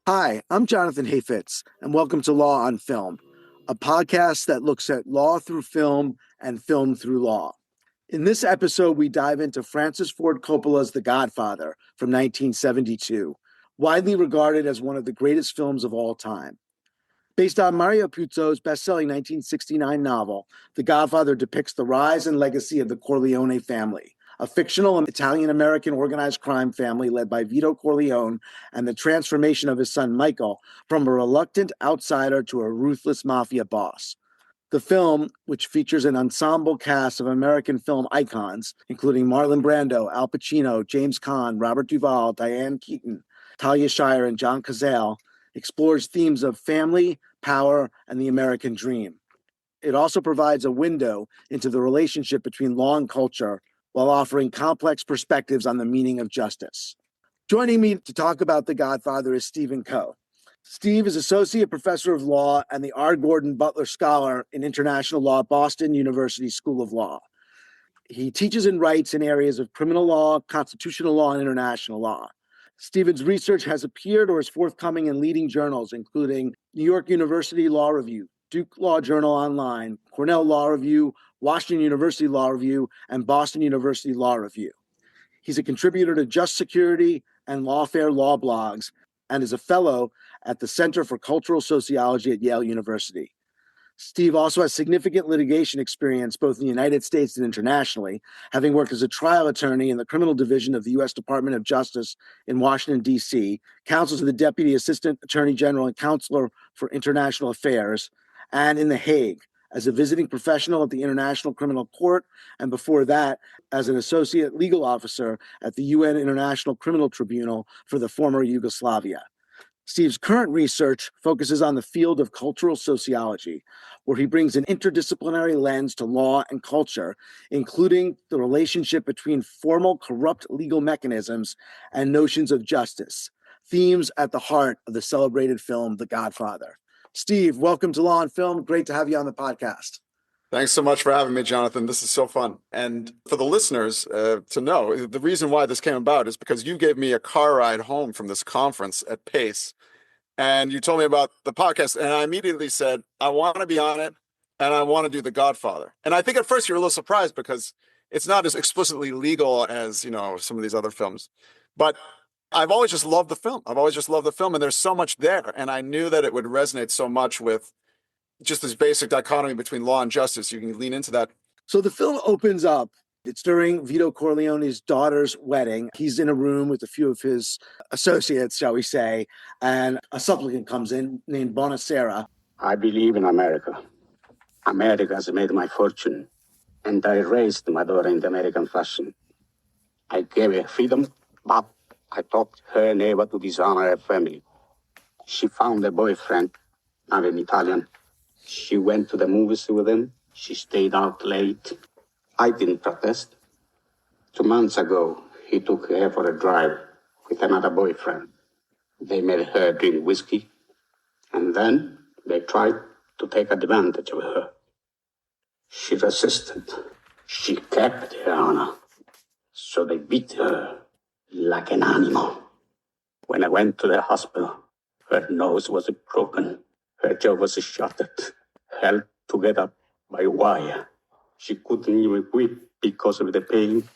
Hi, I'm Jonathan Hayfitz, and welcome to Law on Film, a podcast that looks at law through film and film through law. In this episode, we dive into Francis Ford Coppola's The Godfather from 1972, widely regarded as one of the greatest films of all time. Based on Mario Puzo's best-selling 1969 novel, The Godfather depicts the rise and legacy of the Corleone family, a fictional Italian-American organized crime family led by Vito Corleone, and the transformation of his son Michael from a reluctant outsider to a ruthless mafia boss. The film, which features an ensemble cast of American film icons, including Marlon Brando, Al Pacino, James Caan, Robert Duval, Diane Keaton, Talia Shire, and John Cazale, explores themes of family, power, and the American dream. It also provides a window into the relationship between law and culture while offering complex perspectives on the meaning of justice. Joining me to talk about The Godfather is Stephen Coe. Steve is Associate Professor of Law and the R. Gordon Butler Scholar in International Law at Boston University School of Law. He teaches and writes in areas of criminal law, constitutional law, and international law. Stephen's research has appeared or is forthcoming in leading journals, including New York University Law Review, Duke Law Journal Online, Cornell Law Review, Washington University Law Review, and Boston University Law Review. He's a contributor to Just Security and Lawfare law blogs, and is a fellow at the Center for Cultural Sociology at Yale University. Steve also has significant litigation experience both in the United States and internationally, having worked as a trial attorney in the criminal division of the U.S. Department of Justice in Washington, D.C., counsel to the Deputy Assistant Attorney General and Counselor for International Affairs, and in The Hague as a visiting professional at the International Criminal Court, and before that, as an associate legal officer at the UN International Criminal Tribunal for the former Yugoslavia. Steve's current research focuses on the field of cultural sociology, where he brings an interdisciplinary lens to law and culture, including the relationship between formal corrupt legal mechanisms and notions of justice, themes at the heart of the celebrated film, The Godfather. Steve, welcome to Law on Film. Great to have you on the podcast. Thanks so much for having me, Jonathan. This is so fun. And for the listeners to know, the reason why this came about is because you gave me a car ride home from this conference at Pace. And you told me about the podcast, and I immediately said, I want to be on it, and I want to do The Godfather. And I think at first you're a little surprised because it's not as explicitly legal as, some of these other films. But I've always just loved the film. And there's so much there. And I knew that it would resonate so much with just this basic dichotomy between law and justice. You can lean into that. So the film opens up. It's during Vito Corleone's daughter's wedding. He's in a room with a few of his associates, shall we say, and a supplicant comes in named Bonacera. I believe in America. America has made my fortune, and I raised my daughter in the American fashion. I gave her freedom, but I taught her never to dishonor her family. She found a boyfriend, not an Italian. She went to the movies with him. She stayed out late. I didn't protest. 2 months ago, he took her for a drive with another boyfriend. They made her drink whiskey, and then they tried to take advantage of her. She resisted. She kept her honor. So they beat her like an animal. When I went to the hospital, her nose was broken. Her jaw was shattered, held together by wire. She couldn't even weep because of the pain,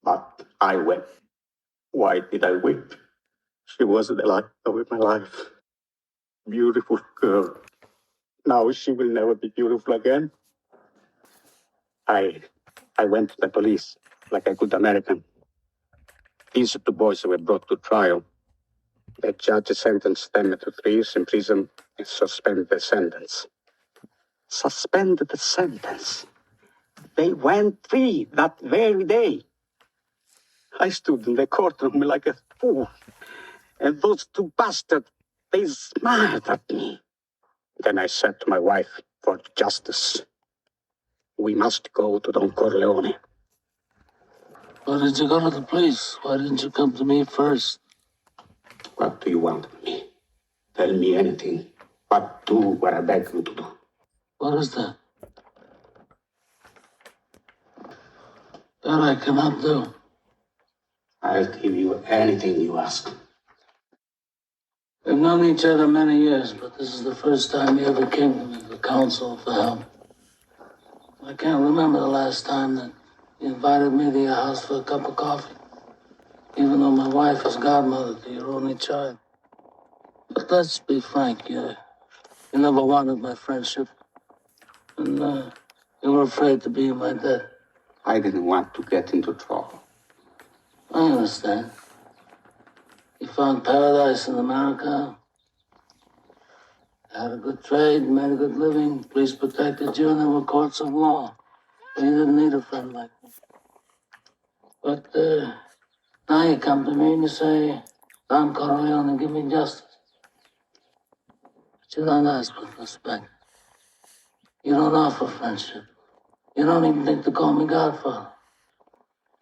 but I wept. Why did I weep? She was the light of my life. Beautiful girl. Now she will never be beautiful again. I went to the police like a good American. These 2 boys were brought to trial. The judge sentenced them to 3 years in prison and suspended the sentence. Suspended the sentence? They went free that very day. I stood in the courtroom like a fool. And those 2 bastards, they smiled at me. Then I said to my wife, for justice, we must go to Don Corleone. Why did you go to the police? Why didn't you come to me first? What do you want of me? Tell me anything, but do what I beg you to do. What is that? That I cannot do. I'll give you anything you ask. We've known each other many years, but this is the first time he ever came to me for counsel, for help. I can't remember the last time that he invited me to your house for a cup of coffee, even though my wife is godmother to your only child. But let's be frank, you never wanted my friendship, and you were afraid to be in my debt. I didn't want to get into trouble. I understand. You found paradise in America, had a good trade, made a good living, police protected you, and there were courts of law. You didn't need a friend like me. But now you come to me and you say, Don Corleone, give me justice. But you don't ask with respect. You don't offer friendship. You don't even think to call me Godfather.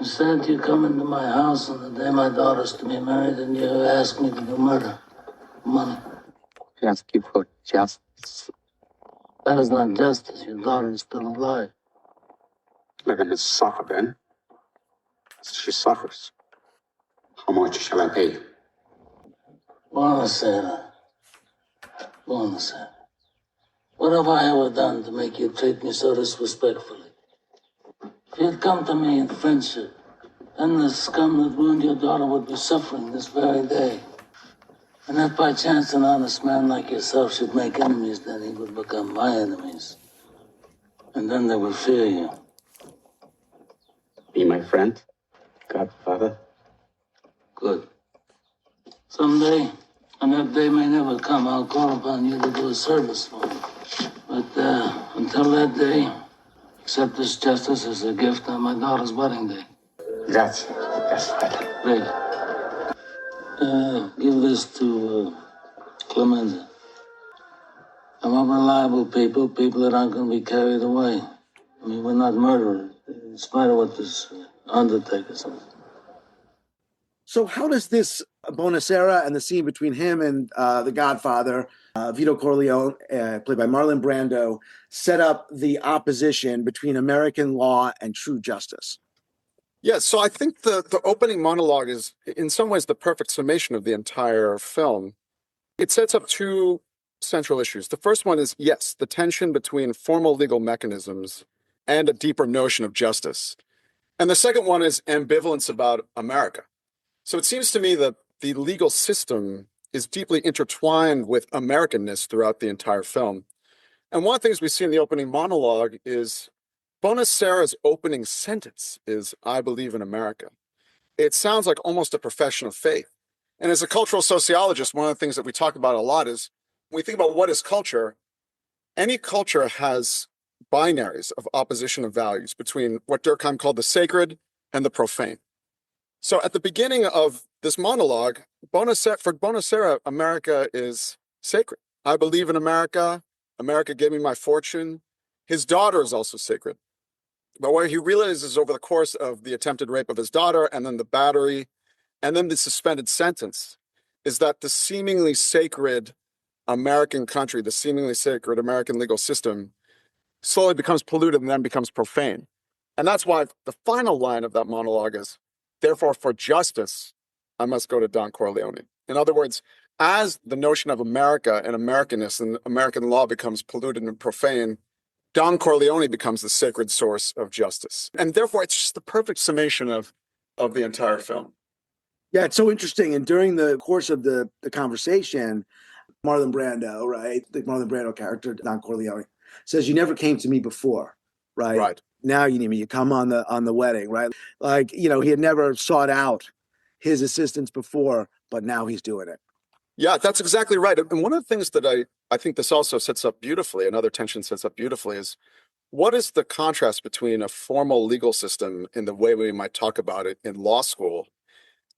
Instead, you come into my house on the day my daughter's to be married and you ask me to do murder. Money. Just give her justice. That is not justice. Your daughter is still alive. Let her suffer then. She suffers. How much shall I pay you? Buonasera. Buonasera. What have I ever done to make you treat me so disrespectfully? If you'd come to me in friendship, then the scum that ruined your daughter would be suffering this very day. And if by chance an honest man like yourself should make enemies, then he would become my enemies. And then they would fear you. Be my friend, Godfather. Good. Someday, and that day may never come, I'll call upon you to do a service for me. But until that day, accept this justice as a gift on my daughter's wedding day. Grazie. Yes, better. Great. Give this to Clemenza. I want reliable people that aren't going to be carried away. I mean, we're not murderers, in spite of what this undertaker says. So how does this Bonacera and the scene between him and the Godfather, Vito Corleone, played by Marlon Brando, set up the opposition between American law and true justice? Yeah, so I think the opening monologue is, in some ways, the perfect summation of the entire film. It sets up two central issues. The first one is, yes, the tension between formal legal mechanisms and a deeper notion of justice. And the second one is ambivalence about America. So it seems to me that the legal system is deeply intertwined with Americanness throughout the entire film. And one of the things we see in the opening monologue is Bonacera's opening sentence is, "I believe in America." It sounds like almost a profession of faith. And as a cultural sociologist, one of the things that we talk about a lot is when we think about what is culture, any culture has binaries of opposition of values between what Durkheim called the sacred and the profane. So at the beginning of this monologue, for Bonacera, America is sacred. I believe in America. America gave me my fortune. His daughter is also sacred. But what he realizes over the course of the attempted rape of his daughter and then the battery and then the suspended sentence is that the seemingly sacred American country, the seemingly sacred American legal system slowly becomes polluted and then becomes profane. And that's why the final line of that monologue is, "Therefore, for justice, I must go to Don Corleone." In other words, as the notion of America and Americanness and American law becomes polluted and profane, Don Corleone becomes the sacred source of justice. And therefore, it's just the perfect summation of the entire film. Yeah, it's so interesting. And during the course of the conversation, Marlon Brando, right, the Marlon Brando character, Don Corleone, says, "You never came to me before, right? Right. Now you need me. You come on the wedding, right?" Like, he had never sought out his assistance before, but now he's doing it. Yeah, that's exactly right. And one of the things that I think this also sets up beautifully, another tension sets up beautifully, is what is the contrast between a formal legal system in the way we might talk about it in law school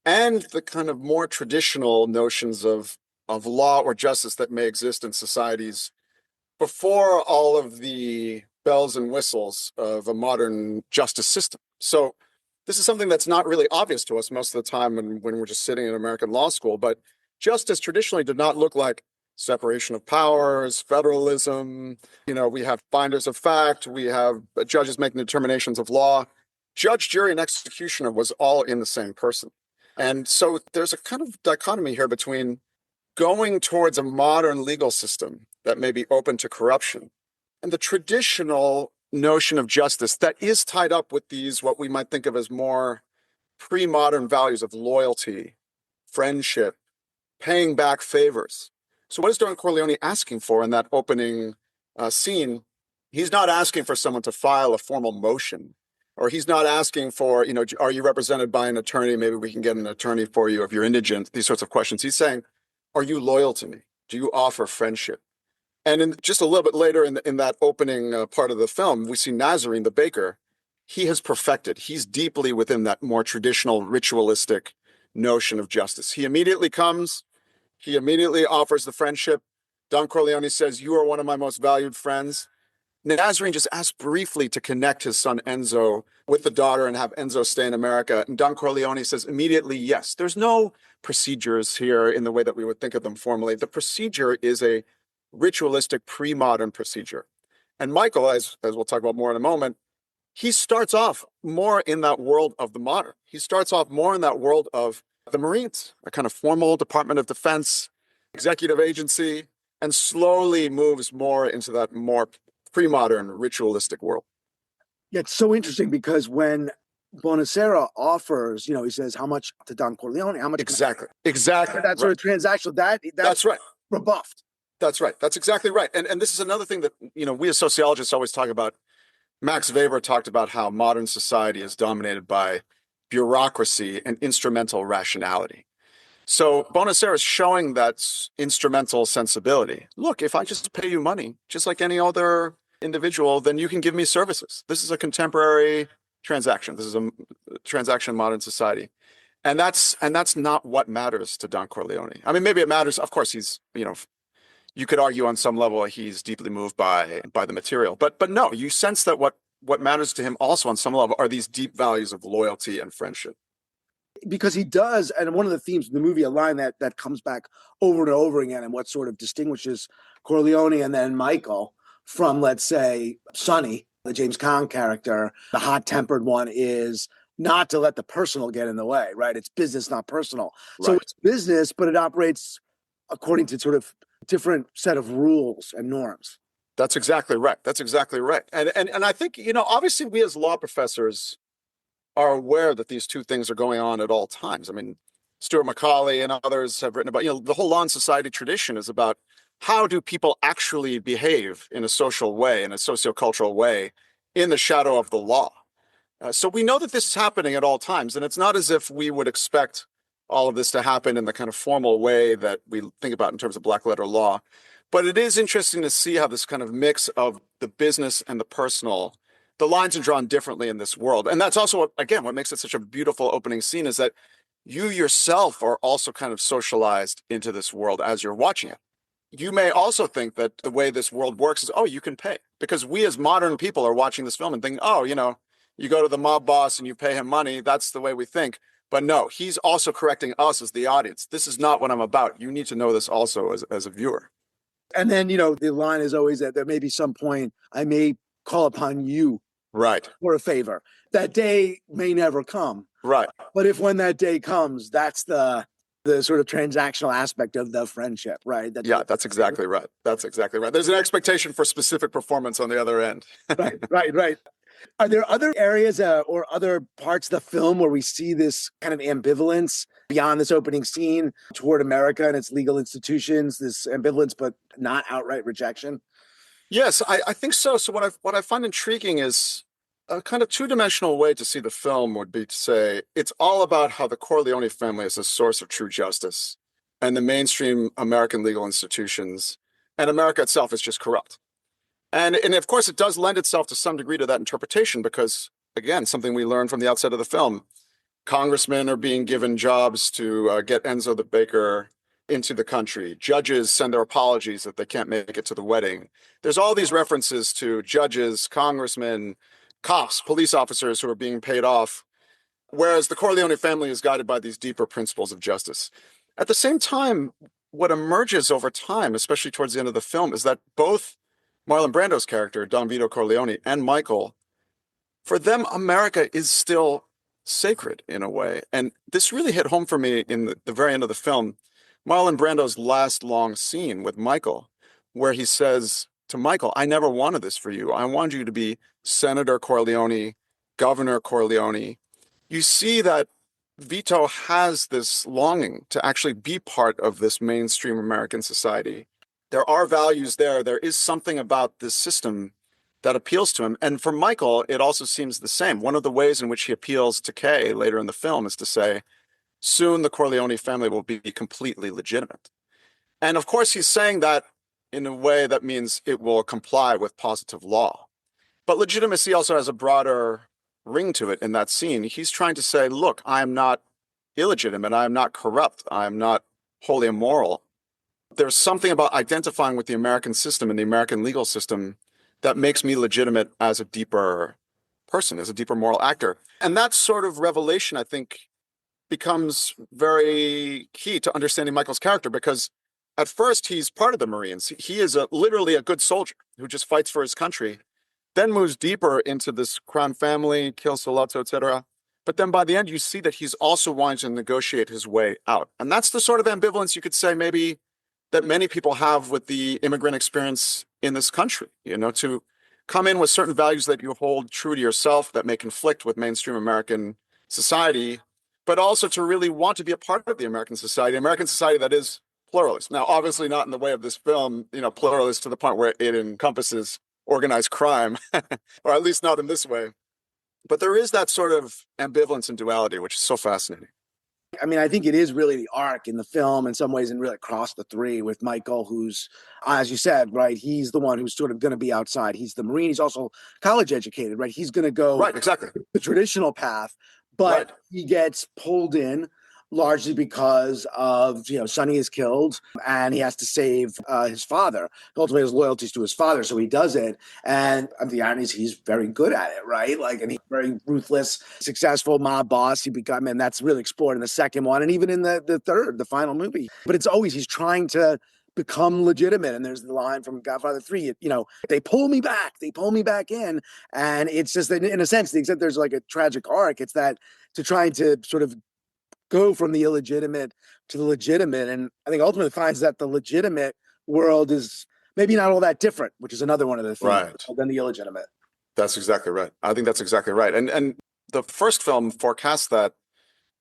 and the kind of more traditional notions of law or justice that may exist in societies before all of the bells and whistles of a modern justice system. So this is something that's not really obvious to us most of the time when we're just sitting in American law school, but justice traditionally did not look like separation of powers, federalism. We have finders of fact, we have judges making determinations of law. Judge, jury, and executioner was all in the same person. And so there's a kind of dichotomy here between going towards a modern legal system that may be open to corruption, and the traditional notion of justice that is tied up with these, what we might think of as more pre-modern values of loyalty, friendship, paying back favors. So what is Don Corleone asking for in that opening scene? He's not asking for someone to file a formal motion, or he's not asking for, are you represented by an attorney? Maybe we can get an attorney for you if you're indigent, these sorts of questions. He's saying, are you loyal to me? Do you offer friendship? And just a little bit later in that opening part of the film, we see Nazarene, the baker. He has perfected. He's deeply within that more traditional ritualistic notion of justice. He immediately comes. He immediately offers the friendship. Don Corleone says, you are one of my most valued friends. Nazarene just asked briefly to connect his son Enzo with the daughter and have Enzo stay in America. And Don Corleone says immediately, yes. There's no procedures here in the way that we would think of them formally. The procedure is a ritualistic pre-modern procedure. And Michael, as we'll talk about more in a moment, he starts off more in that world of the modern. He starts off more in that world of the Marines, a kind of formal Department of Defense, executive agency, and slowly moves more into that more pre-modern ritualistic world. Yeah, it's so interesting because when Bonacera offers, he says, how much to Don Corleone? How much? Exactly. That sort of transactional, that's right. Rebuffed. That's right. That's exactly right. And this is another thing that, we as sociologists always talk about. Max Weber talked about how modern society is dominated by bureaucracy and instrumental rationality. So Bonacera is showing that instrumental sensibility. Look, if I just pay you money, just like any other individual, then you can give me services. This is a contemporary transaction. This is a transaction in modern society. And that's not what matters to Don Corleone. I mean, maybe it matters. Of course, he's, you could argue on some level he's deeply moved by the material. But no, you sense that what matters to him also on some level are these deep values of loyalty and friendship. Because he does, and one of the themes of the movie, a line that comes back over and over again, and what sort of distinguishes Corleone and then Michael from, let's say, Sonny, the James Caan character, the hot-tempered one, is not to let the personal get in the way, right? It's business, not personal. Right. So it's business, but it operates according to sort of different set of rules and norms. That's exactly right. That's exactly right. And I think, obviously we as law professors are aware that these two things are going on at all times. I mean, Stuart Macaulay and others have written about, the whole law and society tradition is about how do people actually behave in a social way, in a sociocultural way, in the shadow of the law. So we know that this is happening at all times, and it's not as if we would expect all of this to happen in the kind of formal way that we think about in terms of black letter law. But it is interesting to see how this kind of mix of the business and the personal, the lines are drawn differently in this world. And that's also, what makes it such a beautiful opening scene is that you yourself are also kind of socialized into this world as you're watching it. You may also think that the way this world works is, you can pay. Because we as modern people are watching this film and thinking, you go to the mob boss and you pay him money. That's the way we think. But no, he's also correcting us as the audience. This is not what I'm about. You need to know this also as a viewer. And then, the line is always that there may be some point I may call upon you. Right. For a favor. That day may never come. Right. But if when that day comes, that's the sort of transactional aspect of the friendship, right? That's exactly right. That's exactly right. There's an expectation for specific performance on the other end. Right. Are there other areas or other parts of the film where we see this kind of ambivalence beyond this opening scene toward America and its legal institutions, this ambivalence, but not outright rejection? Yes, I think so. So what I find intriguing is a kind of two-dimensional way to see the film would be to say it's all about how the Corleone family is a source of true justice, and the mainstream American legal institutions and America itself is just corrupt. And of course, it does lend itself to some degree to that interpretation because, again, something we learned from the outset of the film, congressmen are being given jobs to get Enzo the baker into the country. Judges send their apologies that they can't make it to the wedding. There's all these references to judges, congressmen, cops, police officers who are being paid off, whereas the Corleone family is guided by these deeper principles of justice. At the same time, what emerges over time, especially towards the end of the film, is that both Marlon Brando's character, Don Vito Corleone, and Michael, for them, America is still sacred in a way. And this really hit home for me in the very end of the film, Marlon Brando's last long scene with Michael, where he says to Michael, I never wanted this for you. I wanted you to be Senator Corleone, Governor Corleone. You see that Vito has this longing to actually be part of this mainstream American society. There are values there. There is something about this system that appeals to him. And for Michael, it also seems the same. One of the ways in which he appeals to Kay later in the film is to say, soon the Corleone family will be completely legitimate. And of course, he's saying that in a way that means it will comply with positive law. But legitimacy also has a broader ring to it in that scene. He's trying to say, look, I am not illegitimate. I am not corrupt. I am not wholly immoral. There's something about identifying with the American system and the American legal system that makes me legitimate as a deeper person, as a deeper moral actor. And that sort of revelation, I think, becomes very key to understanding Michael's character, because at first he's part of the Marines. He is literally a good soldier who just fights for his country, then moves deeper into this crown family, kills Sollozzo, etc. But then by the end, you see that he's also wanting to negotiate his way out. And that's the sort of ambivalence you could say maybe that many people have with the immigrant experience in this country, to come in with certain values that you hold true to yourself that may conflict with mainstream American society, but also to really want to be a part of the American society that is pluralist. Now, obviously not in the way of this film, pluralist to the point where it encompasses organized crime, or at least not in this way. But there is that sort of ambivalence and duality, which is so fascinating. I mean, I think it is really the arc in the film in some ways, and really across the three, with Michael, who's, as you said, right, he's the one who's sort of going to be outside. He's the Marine. He's also college educated, right? He's going to go right, exactly, the traditional path, but right. He gets pulled in largely because of, Sonny is killed and he has to save his father. Ultimately, his loyalty is to his father, so he does it. And the irony is he's very good at it, right? And he's very ruthless, successful mob boss. And that's really explored in the second one, and even in the third, the final movie. But it's always, he's trying to become legitimate. And there's the line from Godfather 3, they pull me back in. And it's just, in a sense, the extent there's like a tragic arc, it's that to trying to sort of go from the illegitimate to the legitimate. And I think ultimately finds that the legitimate world is maybe not all that different, which is another one of the things right. than the illegitimate. That's exactly right. I think that's exactly right. And the first film forecasts that,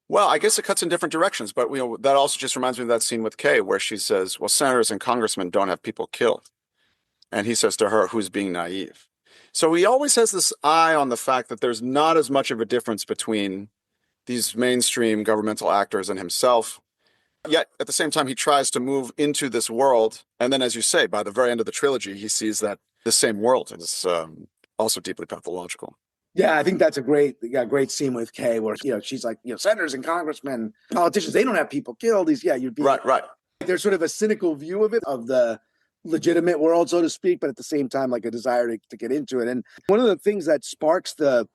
well, I guess it cuts in different directions, but that also just reminds me of that scene with Kay where she says, well, senators and congressmen don't have people killed. And he says to her, who's being naive? So he always has this eye on the fact that there's not as much of a difference between these mainstream governmental actors and himself. Yet, at the same time, he tries to move into this world. And then, as you say, by the very end of the trilogy, he sees that the same world is also deeply pathological. Yeah, I think that's a great scene with Kay where, she's like, senators and congressmen, politicians, they don't have people killed. You'd be right. There's sort of a cynical view of it, of the legitimate world, so to speak, but at the same time, like a desire to get into it. And one of the things that sparks the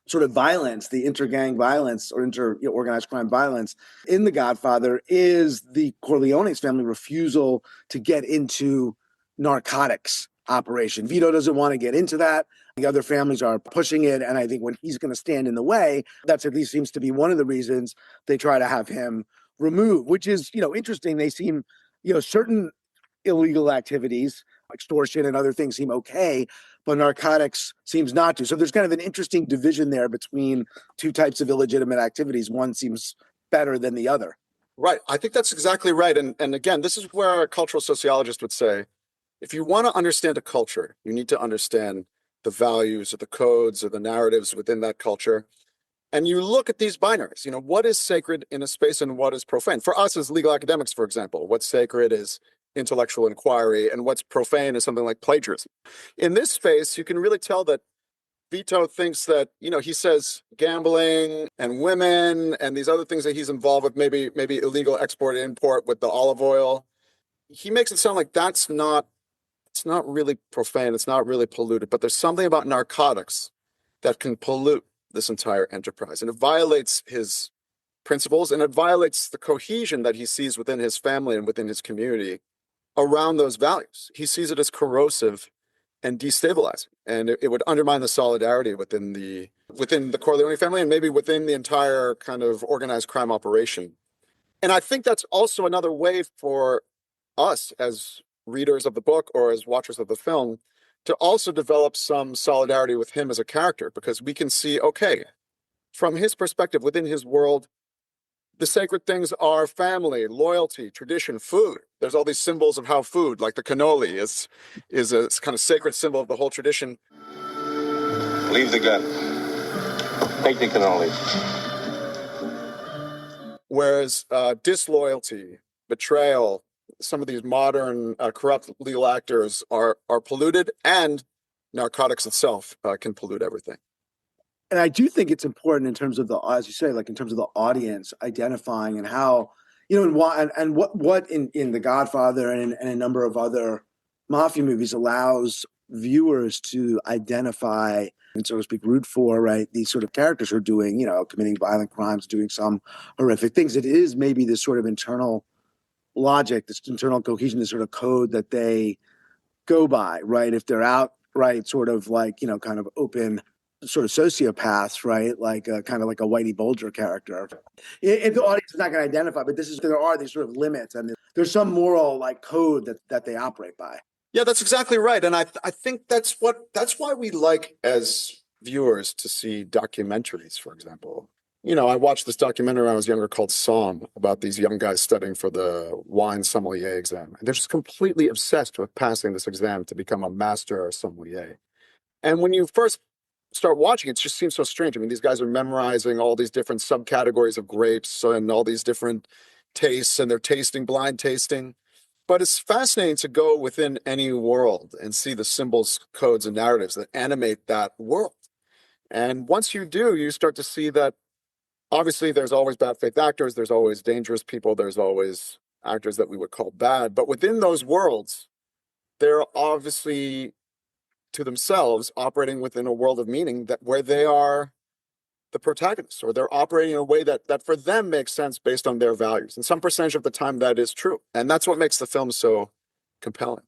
sort of violence, the inter-gang violence or organized crime violence in The Godfather is the Corleone's family refusal to get into narcotics operation. Vito doesn't want to get into that. The other families are pushing it. And I think when he's going to stand in the way, that's at least seems to be one of the reasons they try to have him removed, which is, interesting. They seem, certain illegal activities, extortion and other things seem okay, but narcotics seems not to. So there's kind of an interesting division there between two types of illegitimate activities. One seems better than the other. Right. I think that's exactly right. And again, this is where a cultural sociologist would say, if you want to understand a culture, you need to understand the values or the codes or the narratives within that culture. And you look at these binaries, what is sacred in a space and what is profane? For us as legal academics, for example, what's sacred is intellectual inquiry, and what's profane is something like plagiarism. In this space, you can really tell that Vito thinks that, he says gambling and women and these other things that he's involved with, maybe illegal export import with the olive oil. He makes it sound like it's not really profane, it's not really polluted, but there's something about narcotics that can pollute this entire enterprise. And it violates his principles, and it violates the cohesion that he sees within his family and within his community around those values. He sees it as corrosive and destabilizing, and it would undermine the solidarity within the Corleone family and maybe within the entire kind of organized crime operation And I think that's also another way for us as readers of the book or as watchers of the film to also develop some solidarity with him as a character, because we can see, okay, from his perspective within his world, the sacred things are family, loyalty, tradition, food. There's all these symbols of how food, like the cannoli, is a kind of sacred symbol of the whole tradition. Leave the gun. Take the cannoli. Whereas disloyalty, betrayal, some of these modern corrupt legal actors are polluted, and narcotics itself can pollute everything. And I do think it's important in terms of the, as you say, like in terms of the audience identifying and how, you know, and what in The Godfather and a number of other mafia movies allows viewers to identify and, so to speak, root for, right, these sort of characters who are doing, you know, committing violent crimes, doing some horrific things. It is maybe this sort of internal logic, this internal cohesion, this sort of code that they go by, right? If they're outright sort of like, you know, kind of open sort of sociopaths, right? Like kind of like a Whitey Bulger character. If the audience is not going to identify, but there are these sort of limits, and there's some moral like code that they operate by. Yeah, that's exactly right. And I think that's why we like as viewers to see documentaries, for example. You know, I watched this documentary when I was younger called Psalm about these young guys studying for the wine sommelier exam. They're just completely obsessed with passing this exam to become a master sommelier. And when you first start watching, it just seems so strange. I mean, these guys are memorizing all these different subcategories of grapes and all these different tastes, and they're tasting, blind tasting. But it's fascinating to go within any world and see the symbols, codes, and narratives that animate that world. And once you do, you start to see that obviously there's always bad faith actors, there's always dangerous people, there's always actors that we would call bad. But within those worlds, they're obviously to themselves operating within a world of meaning that where they are the protagonists, or they're operating in a way that for them makes sense based on their values. And some percentage of the time that is true. And that's what makes the film so compelling.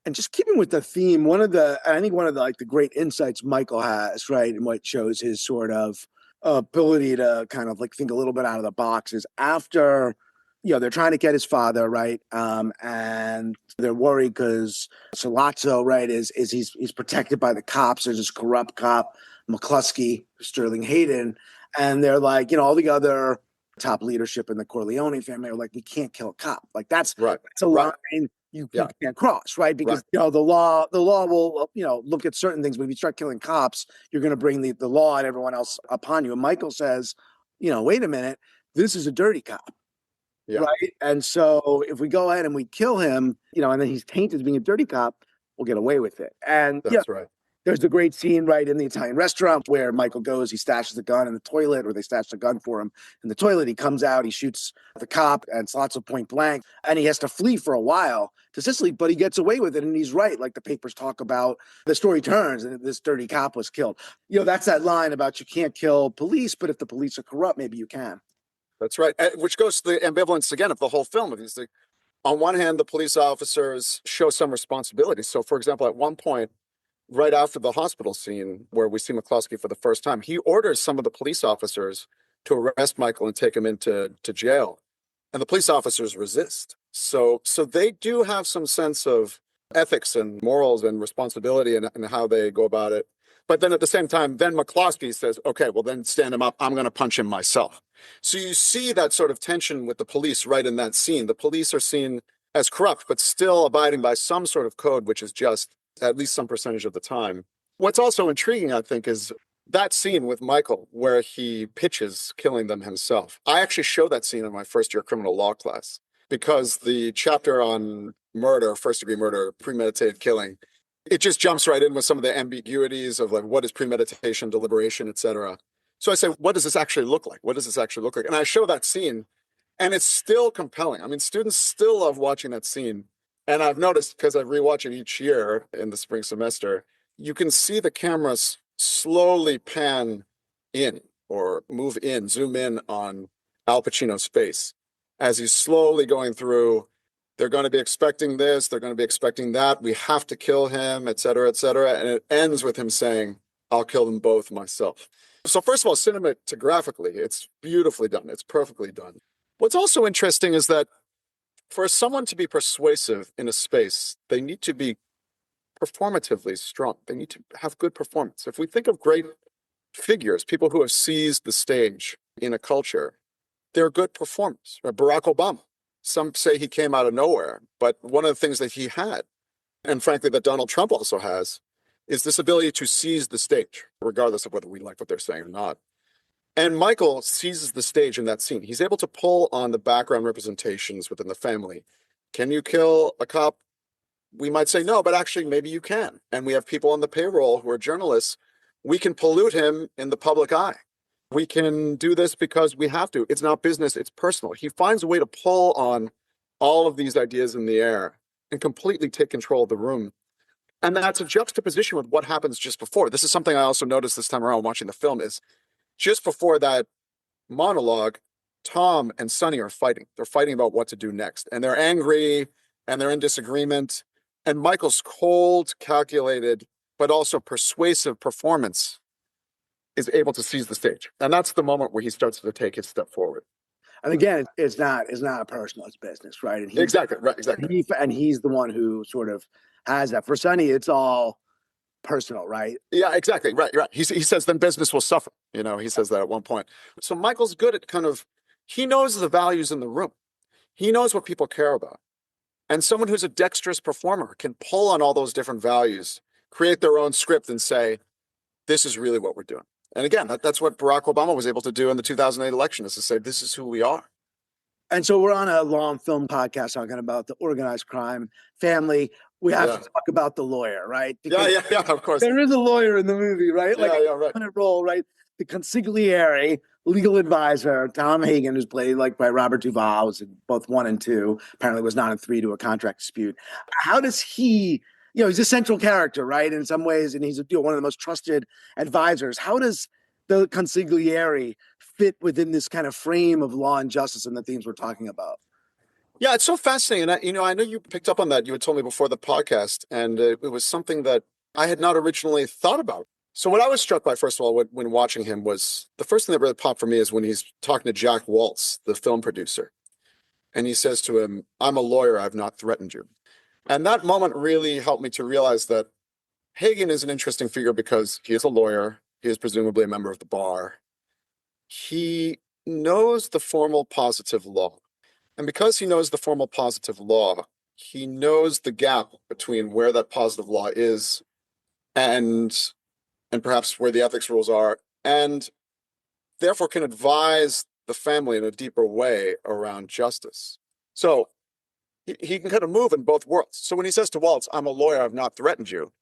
And just keeping with the theme, I think one of the like the great insights Michael has, right, and what shows his sort of ability to kind of like think a little bit out of the box is after, you know, they're trying to get his father, right, and they're worried because Sollozzo, right, is he's protected by the cops. There's this corrupt cop, McCluskey, Sterling Hayden, and they're like, you know, all the other top leadership in the Corleone family are like, we can't kill a cop. Like that's right. That's a line you can't cross, right? Because you know the law will, you know, look at certain things, but if you start killing cops, you're going to bring the law and everyone else upon you. And Michael says, you know, wait a minute, this is a dirty cop. Yeah. Right. And so if we go ahead and we kill him, you know, and then he's tainted as being a dirty cop, we'll get away with it. And that's right. There's the great scene, right, in the Italian restaurant where Michael goes, he stashes the gun in the toilet, or they stash the gun for him in the toilet. He comes out, he shoots the cop, and Sollozzo point blank, and he has to flee for a while to Sicily, but he gets away with it, and he's right. Like the papers talk about, the story turns, and this dirty cop was killed. You know, that's that line about you can't kill police, but if the police are corrupt, maybe you can. That's right, which goes to the ambivalence, again, of the whole film. On one hand, the police officers show some responsibility. So, for example, at one point, right after the hospital scene where we see McCluskey for the first time, he orders some of the police officers to arrest Michael and take him into jail. And the police officers resist. So they do have some sense of ethics and morals and responsibility and how they go about it. But then at the same time, then McCluskey says, okay, well, then stand him up. I'm going to punch him myself. So you see that sort of tension with the police right in that scene. The police are seen as corrupt, but still abiding by some sort of code, which is just at least some percentage of the time. What's also intriguing, I think, is that scene with Michael where he pitches killing them himself. I actually show that scene in my first year criminal law class because the chapter on murder, first-degree murder, premeditated killing, it just jumps right in with some of the ambiguities of like what is premeditation, deliberation, etc. So I say, what does this actually look like? What does this actually look like? And I show that scene, and it's still compelling. I mean, students still love watching that scene. And I've noticed, because I rewatch it each year in the spring semester, you can see the cameras slowly pan in or move in, zoom in on Al Pacino's face as he's slowly going through. They're going to be expecting this, they're going to be expecting that, we have to kill him, et cetera, et cetera. And it ends with him saying, I'll kill them both myself. So first of all, cinematographically, it's beautifully done. It's perfectly done. What's also interesting is that for someone to be persuasive in a space, they need to be performatively strong. They need to have good performance. If we think of great figures, people who have seized the stage in a culture, they're good performers. Barack Obama, some say he came out of nowhere, but one of the things that he had, and frankly that Donald Trump also has, is this ability to seize the stage, regardless of whether we like what they're saying or not. And Michael seizes the stage in that scene. He's able to pull on the background representations within the family. Can you kill a cop? We might say no, but actually maybe you can. And we have people on the payroll who are journalists. We can pollute him in the public eye. We can do this because we have to. It's not business, it's personal. He finds a way to pull on all of these ideas in the air and completely take control of the room. And that's a juxtaposition with what happens just before. This is something I also noticed this time around watching the film is just before that monologue, Tom and Sonny are fighting. They're fighting about what to do next. And they're angry and they're in disagreement. And Michael's cold, calculated, but also persuasive performance is able to seize the stage. And that's the moment where he starts to take his step forward. And again, it's not personal, it's business, right? And Exactly, right, exactly. And he's the one who sort of has that. For Sonny, it's all personal, right? Yeah, exactly, right. He says, then business will suffer. He says that at one point. So Michael's good at he knows the values in the room. He knows what people care about. And someone who's a dexterous performer can pull on all those different values, create their own script and say, this is really what we're doing. And again, that's what Barack Obama was able to do in the 2008 election, is to say, this is who we are. And so we're on a long film podcast talking about the organized crime family. We have to talk about the lawyer, right? Because yeah, of course. There is a lawyer in the movie, right? Right. Role, right? The consigliere, legal advisor, Tom Hagen, who's played by Robert Duval, was in both 1 and 2, apparently was not in 3 to a contract dispute. How does he, he's a central character, right? In some ways, and he's one of the most trusted advisors. How does the consigliere fit within this kind of frame of law and justice and the themes we're talking about? Yeah, it's so fascinating. And I know you picked up on that. You had told me before the podcast, and it was something that I had not originally thought about. So what I was struck by, first of all, when watching him, was the first thing that really popped for me is when he's talking to Jack Waltz, the film producer. And he says to him, I'm a lawyer, I've not threatened you. And that moment really helped me to realize that Hagen is an interesting figure because he is a lawyer. He is presumably a member of the bar. He knows the formal positive law. And because he knows the formal positive law, he knows the gap between where that positive law is and perhaps where the ethics rules are, and therefore can advise the family in a deeper way around justice. So he can kind of move in both worlds. So when he says to Waltz, I'm a lawyer, I've not threatened you,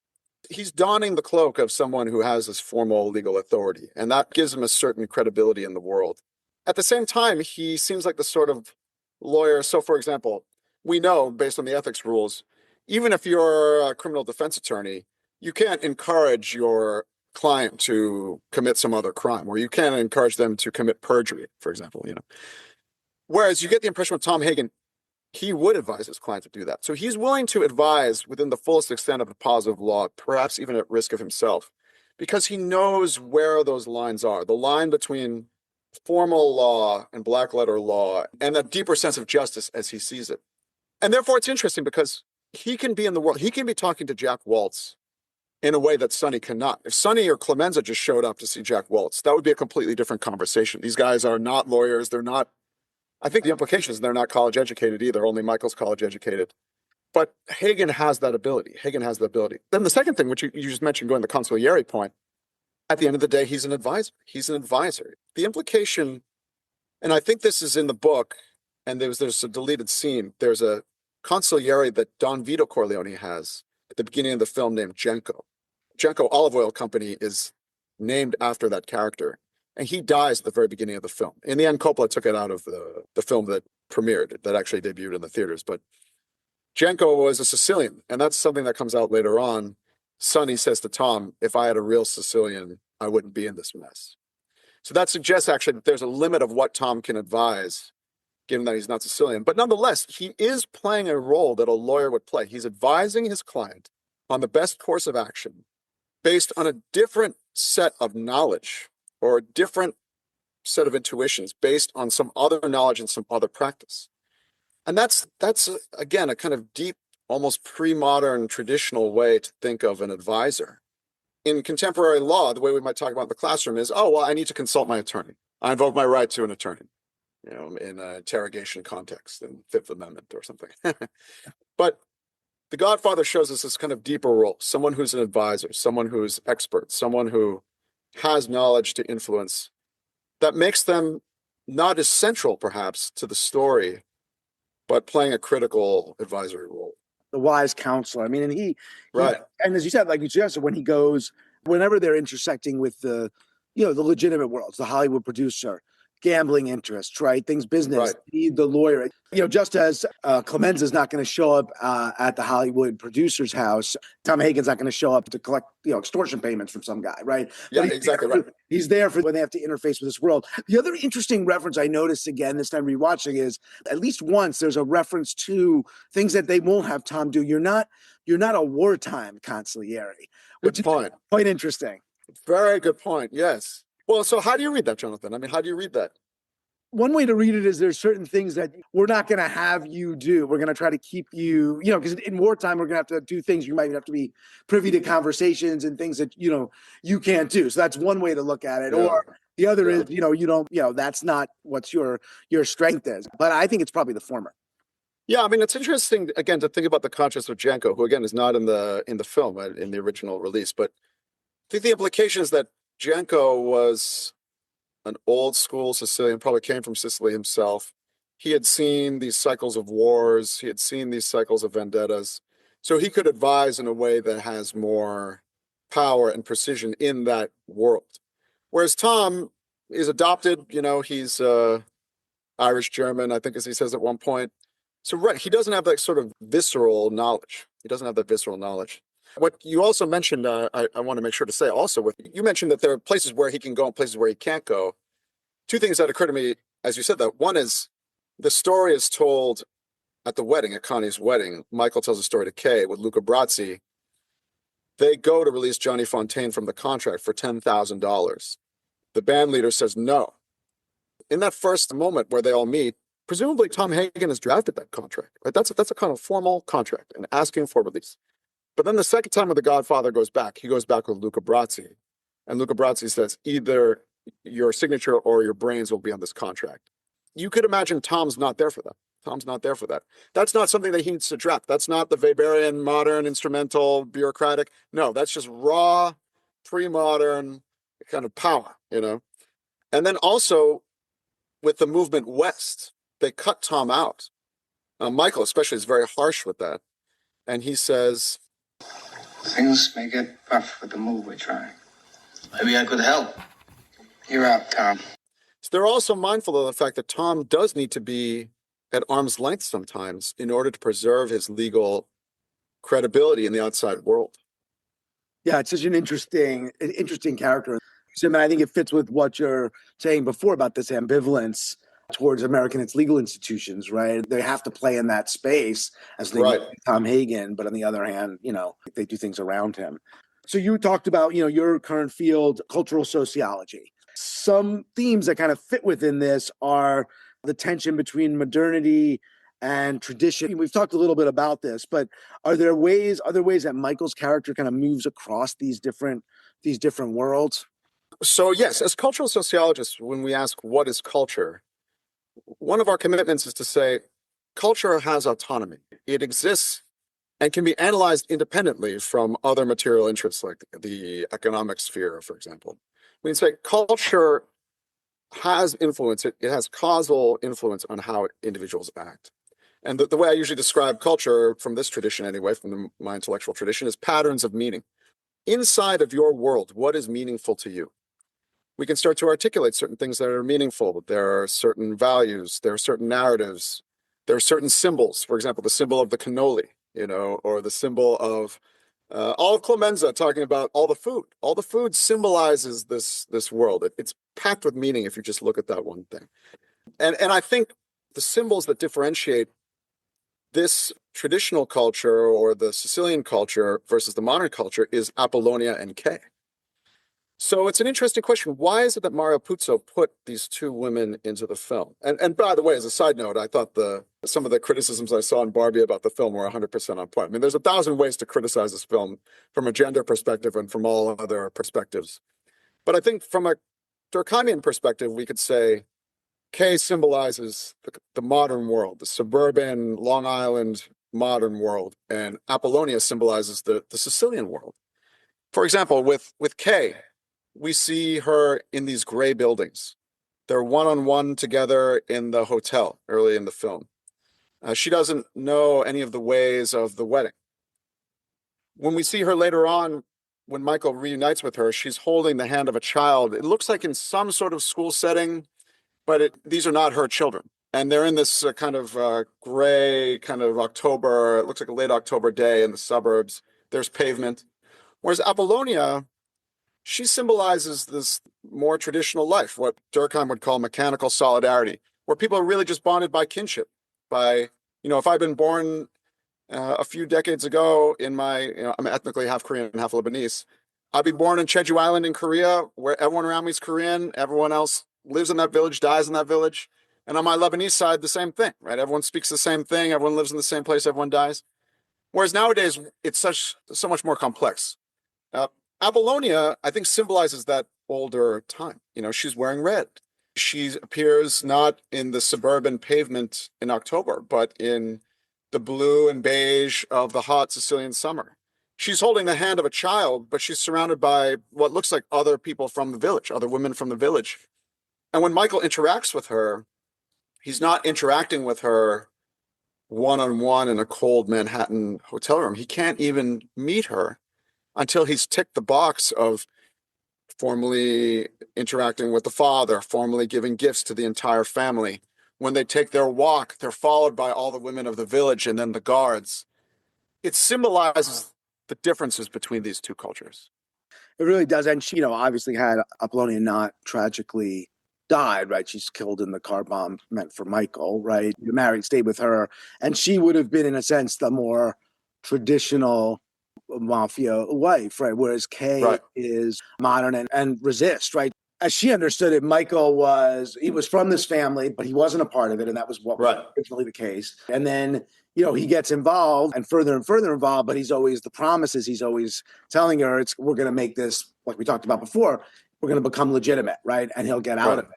he's donning the cloak of someone who has this formal legal authority, and that gives him a certain credibility in the world. At the same time, he seems like the sort of lawyer. So, for example, we know, based on the ethics rules, even if you're a criminal defense attorney, you can't encourage your client to commit some other crime, or you can't encourage them to commit perjury, for example. Whereas you get the impression with Tom Hagen, he would advise his client to do that. So he's willing to advise within the fullest extent of the positive law, perhaps even at risk of himself, because he knows where those lines are. The line between formal law and black letter law, and that deeper sense of justice as he sees it. And therefore it's interesting because he can be in the world. He can be talking to Jack Waltz in a way that Sonny cannot. If Sonny or Clemenza just showed up to see Jack Waltz, that would be a completely different conversation. These guys are not lawyers. They're not, I think the implication is they're not college educated either. Only Michael's college educated. But Hagen has that ability. Then the second thing, which you just mentioned, going to the consigliere point, at the end of the day, he's an advisor. The implication, and I think this is in the book, and there's a deleted scene. There's a consigliere that Don Vito Corleone has at the beginning of the film named Genco. Genco Olive Oil Company is named after that character, and he dies at the very beginning of the film. In the end, Coppola took it out of the film that premiered, that actually debuted in the theaters. But Genco was a Sicilian, and that's something that comes out later on. Sonny says to Tom, if I had a real Sicilian, I wouldn't be in this mess. So that suggests actually that there's a limit of what Tom can advise, given that he's not Sicilian. But nonetheless, he is playing a role that a lawyer would play. He's advising his client on the best course of action based on a different set of knowledge or a different set of intuitions based on some other knowledge and some other practice. And that's again, a kind of deep, almost pre-modern traditional way to think of an advisor. In contemporary law, the way we might talk about in the classroom is, oh, well, I need to consult my attorney. I invoke my right to an attorney, in an interrogation context in Fifth Amendment or something. But The Godfather shows us this kind of deeper role, someone who's an advisor, someone who's expert, someone who has knowledge to influence that makes them not as central, perhaps, to the story, but playing a critical advisory role. The wise counselor. I mean, and Right. and as you said, like you suggested, whenever they're intersecting with the legitimate worlds, the Hollywood producer, gambling interests, right? Things, business, Right. the lawyer. Just as Clemenza's not going to show up at the Hollywood producer's house, Tom Hagen's not going to show up to collect, extortion payments from some guy, right? Yeah, But exactly right. He's there for when they have to interface with this world. The other interesting reference I noticed again this time rewatching is at least once there's a reference to things that they won't have Tom do. You're not a wartime consigliere, which Good point. is quite interesting. Very good point. Yes. Well, so how do you read that, Jonathan? I mean, how do you read that? One way to read it is there's certain things that we're not going to have you do. We're going to try to keep you, because in wartime, we're going to have to do things. You might have to be privy to conversations and things that, you can't do. So that's one way to look at it. Yeah. Or the other is, you don't, that's not what your strength is. But I think it's probably the former. Yeah, I mean, it's interesting, again, to think about the contrast with Janko, who, again, is not in the film, in the original release. But I think the implication is that Janko was an old school Sicilian, probably came from Sicily himself. He had seen these cycles of wars. He had seen these cycles of vendettas. So he could advise in a way that has more power and precision in that world. Whereas Tom is adopted, he's Irish German, I think, as he says at one point. So right, he doesn't have that sort of visceral knowledge. He doesn't have that visceral knowledge. What you also mentioned, I want to make sure to say also, you mentioned that there are places where he can go and places where he can't go. Two things that occur to me as you said that. One is the story is told at the wedding, at Connie's wedding. Michael tells a story to Kay with Luca Brasi. They go to release Johnny Fontaine from the contract for $10,000. The band leader says no. In that first moment where they all meet, presumably Tom Hagen has drafted that contract. Right? That's a kind of formal contract and asking for release. But then the second time when the Godfather goes back, he goes back with Luca Brasi. And Luca Brasi says, either your signature or your brains will be on this contract. You could imagine Tom's not there for that. Tom's not there for that. That's not something that he needs to draft. That's not the Weberian, modern, instrumental, bureaucratic. No, that's just raw, pre-modern kind of power, And then also with the movement west, they cut Tom out. Michael especially is very harsh with that. And he says, things may get rough with the move we're trying. Maybe I could help. You're out, Tom. So they're also mindful of the fact that Tom does need to be at arm's length sometimes in order to preserve his legal credibility in the outside world. Yeah, it's such an interesting character. And I think it fits with what you're saying before about this ambivalence towards American its legal institutions, right? They have to play in that space as they Right. Tom Hagen, but on the other hand, they do things around him. So you talked about, your current field, cultural sociology. Some themes that kind of fit within this are the tension between modernity and tradition. We've talked a little bit about this, but are there other ways that Michael's character kind of moves across these different worlds? So yes, as cultural sociologists, when we ask what is culture, one of our commitments is to say culture has autonomy. It exists and can be analyzed independently from other material interests like the economic sphere, for example. We can say culture has influence. It has causal influence on how individuals act. And the way I usually describe culture from this tradition anyway, from my intellectual tradition, is patterns of meaning. Inside of your world, what is meaningful to you? We can start to articulate certain things that are meaningful. There are certain values, there are certain narratives, there are certain symbols. For example, the symbol of the cannoli, or the symbol of all of Clemenza talking about all the food. All the food symbolizes this world. It's packed with meaning if you just look at that one thing. And I think the symbols that differentiate this traditional culture or the Sicilian culture versus the modern culture is Apollonia and Kay. So it's an interesting question. Why is it that Mario Puzo put these two women into the film? And by the way, as a side note, I thought some of the criticisms I saw in Barbie about the film were 100% on point. I mean, there's 1,000 ways to criticize this film from a gender perspective and from all other perspectives. But I think from a Durkheimian perspective, we could say Kay symbolizes the modern world, the suburban Long Island modern world, and Apollonia symbolizes the Sicilian world. For example, with Kay, we see her in these gray buildings. They're one-on-one together in the hotel early in the film. She doesn't know any of the ways of the wedding. When we see her later on, when Michael reunites with her, she's holding the hand of a child. It looks like in some sort of school setting, but these are not her children. And they're in this kind of gray, kind of October, it looks like a late October day in the suburbs. There's pavement. Whereas Apollonia, she symbolizes this more traditional life, what Durkheim would call mechanical solidarity, where people are really just bonded by kinship. By, if I'd been born a few decades ago I'm ethnically half Korean and half Lebanese, I'd be born in Jeju Island in Korea, where everyone around me is Korean, everyone else lives in that village, dies in that village. And on my Lebanese side, the same thing, right? Everyone speaks the same thing, everyone lives in the same place, everyone dies. Whereas nowadays, it's so much more complex. Apollonia, I think, symbolizes that older time. She's wearing red. She appears not in the suburban pavement in October, but in the blue and beige of the hot Sicilian summer. She's holding the hand of a child, but she's surrounded by what looks like other people from the village, other women from the village. And when Michael interacts with her, he's not interacting with her one-on-one in a cold Manhattan hotel room. He can't even meet her until he's ticked the box of formally interacting with the father, formally giving gifts to the entire family. When they take their walk, they're followed by all the women of the village and then the guards. It symbolizes the differences between these two cultures. It really does. And she, obviously had Apollonia not tragically died, right? She's killed in the car bomb meant for Michael, right? Married, stayed with her. And she would have been, in a sense, the more traditional mafia wife, right? Whereas Kay is modern and resist, right? As she understood it, Michael was from this family, but he wasn't a part of it. And that was what was originally the case. And then, he gets involved and further involved, but he's always telling her, we're going to make this, like we talked about before, we're going to become legitimate, right? And he'll get out of it.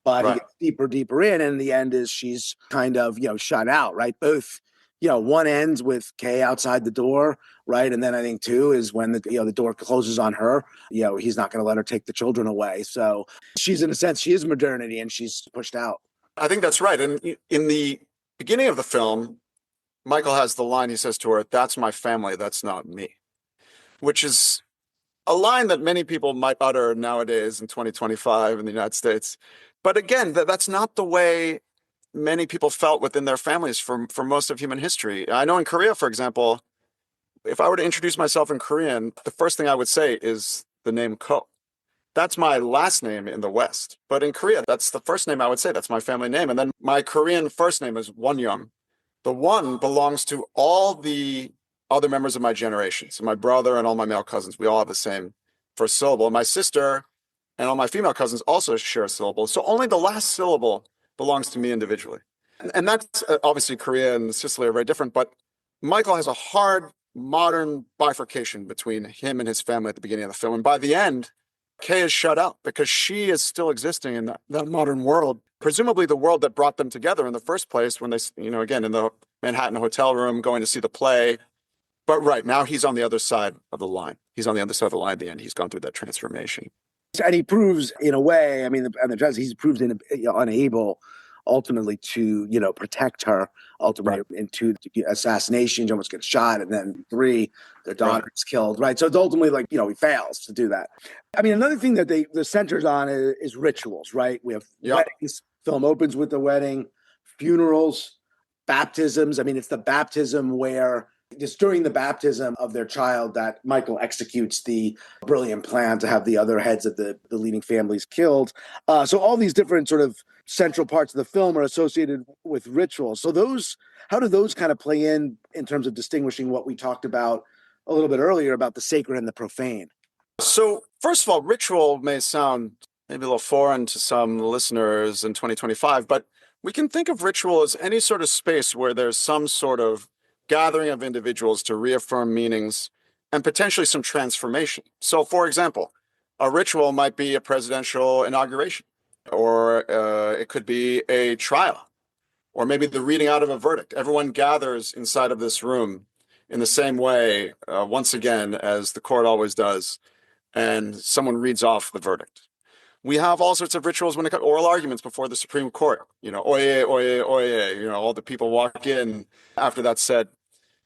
But he gets deeper in. And the end is she's kind of, shut out, right? Both, one ends with Kay outside the door, right? And then I think two is when the door closes on her, he's not going to let her take the children away. So she's, in a sense, she is modernity and she's pushed out. I think that's right. And in the beginning of the film, Michael has the line, he says to her, "That's my family, that's not me," which is a line that many people might utter nowadays in 2025 in the United States. But again, that's not the way many people felt within their families for most of human history. I know in Korea, for example, if I were to introduce myself in Korean, the first thing I would say is the name Ko. That's my last name in the West. But in Korea, that's the first name I would say. That's my family name. And then my Korean first name is Wonyoung. The one belongs to all the other members of my generation. So my brother and all my male cousins, we all have the same first syllable. And my sister and all my female cousins also share a syllable. So only the last syllable belongs to me individually. And that's obviously Korea and Sicily are very different, but Michael has a hard modern bifurcation between him and his family at the beginning of the film. And by the end, Kay is shut out because she is still existing in that modern world, presumably the world that brought them together in the first place when they, again, in the Manhattan hotel room, going to see the play. But right now he's on the other side of the line. He's on the other side of the line at the end. He's gone through that transformation. And he proves, in a way, he's proved unable ultimately to, protect her, ultimately into the assassination. He almost gets shot. And then 3, their daughter is killed, right? So it's ultimately he fails to do that. Another thing that the centers on is rituals, right? We have weddings. Film opens with the wedding, funerals, baptisms. It's the baptism where it's during the baptism of their child that Michael executes the brilliant plan to have the other heads of the leading families killed. So all these different sort of central parts of the film are associated with rituals. So how do those kind of play in terms of distinguishing what we talked about a little bit earlier about the sacred and the profane? So, first of all, ritual may sound maybe a little foreign to some listeners in 2025, but we can think of ritual as any sort of space where there's some sort of gathering of individuals to reaffirm meanings and potentially some transformation. So, for example, a ritual might be a presidential inauguration, or it could be a trial, or maybe the reading out of a verdict. Everyone gathers inside of this room in the same way, once again, as the court always does, and someone reads off the verdict. We have all sorts of rituals when it comes oral arguments before the Supreme Court. Oyez, oyez, oyez. All the people walk in after that's said.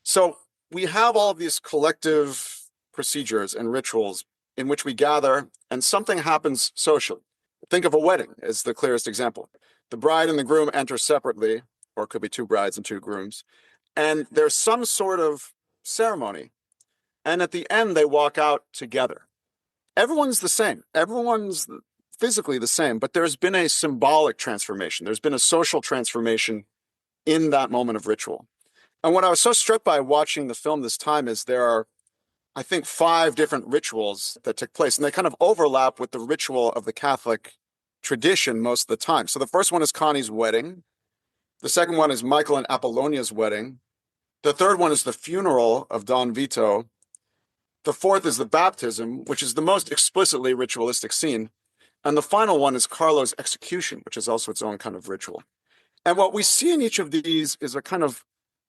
So we have all of these collective procedures and rituals in which we gather and something happens socially. Think of a wedding as the clearest example. The bride and the groom enter separately, or it could be two brides and two grooms, and there's some sort of ceremony. And at the end, they walk out together. Everyone's the same. Everyone's physically the same, but there's been a symbolic transformation. There's been a social transformation in that moment of ritual. And what I was so struck by watching the film this time is there are, I think, 5 different rituals that took place, and they kind of overlap with the ritual of the Catholic tradition most of the time. So the first one is Connie's wedding. The second one is Michael and Apollonia's wedding. The third one is the funeral of Don Vito. The fourth is the baptism, which is the most explicitly ritualistic scene. And the final one is Carlo's execution, which is also its own kind of ritual. And what we see in each of these is a kind of,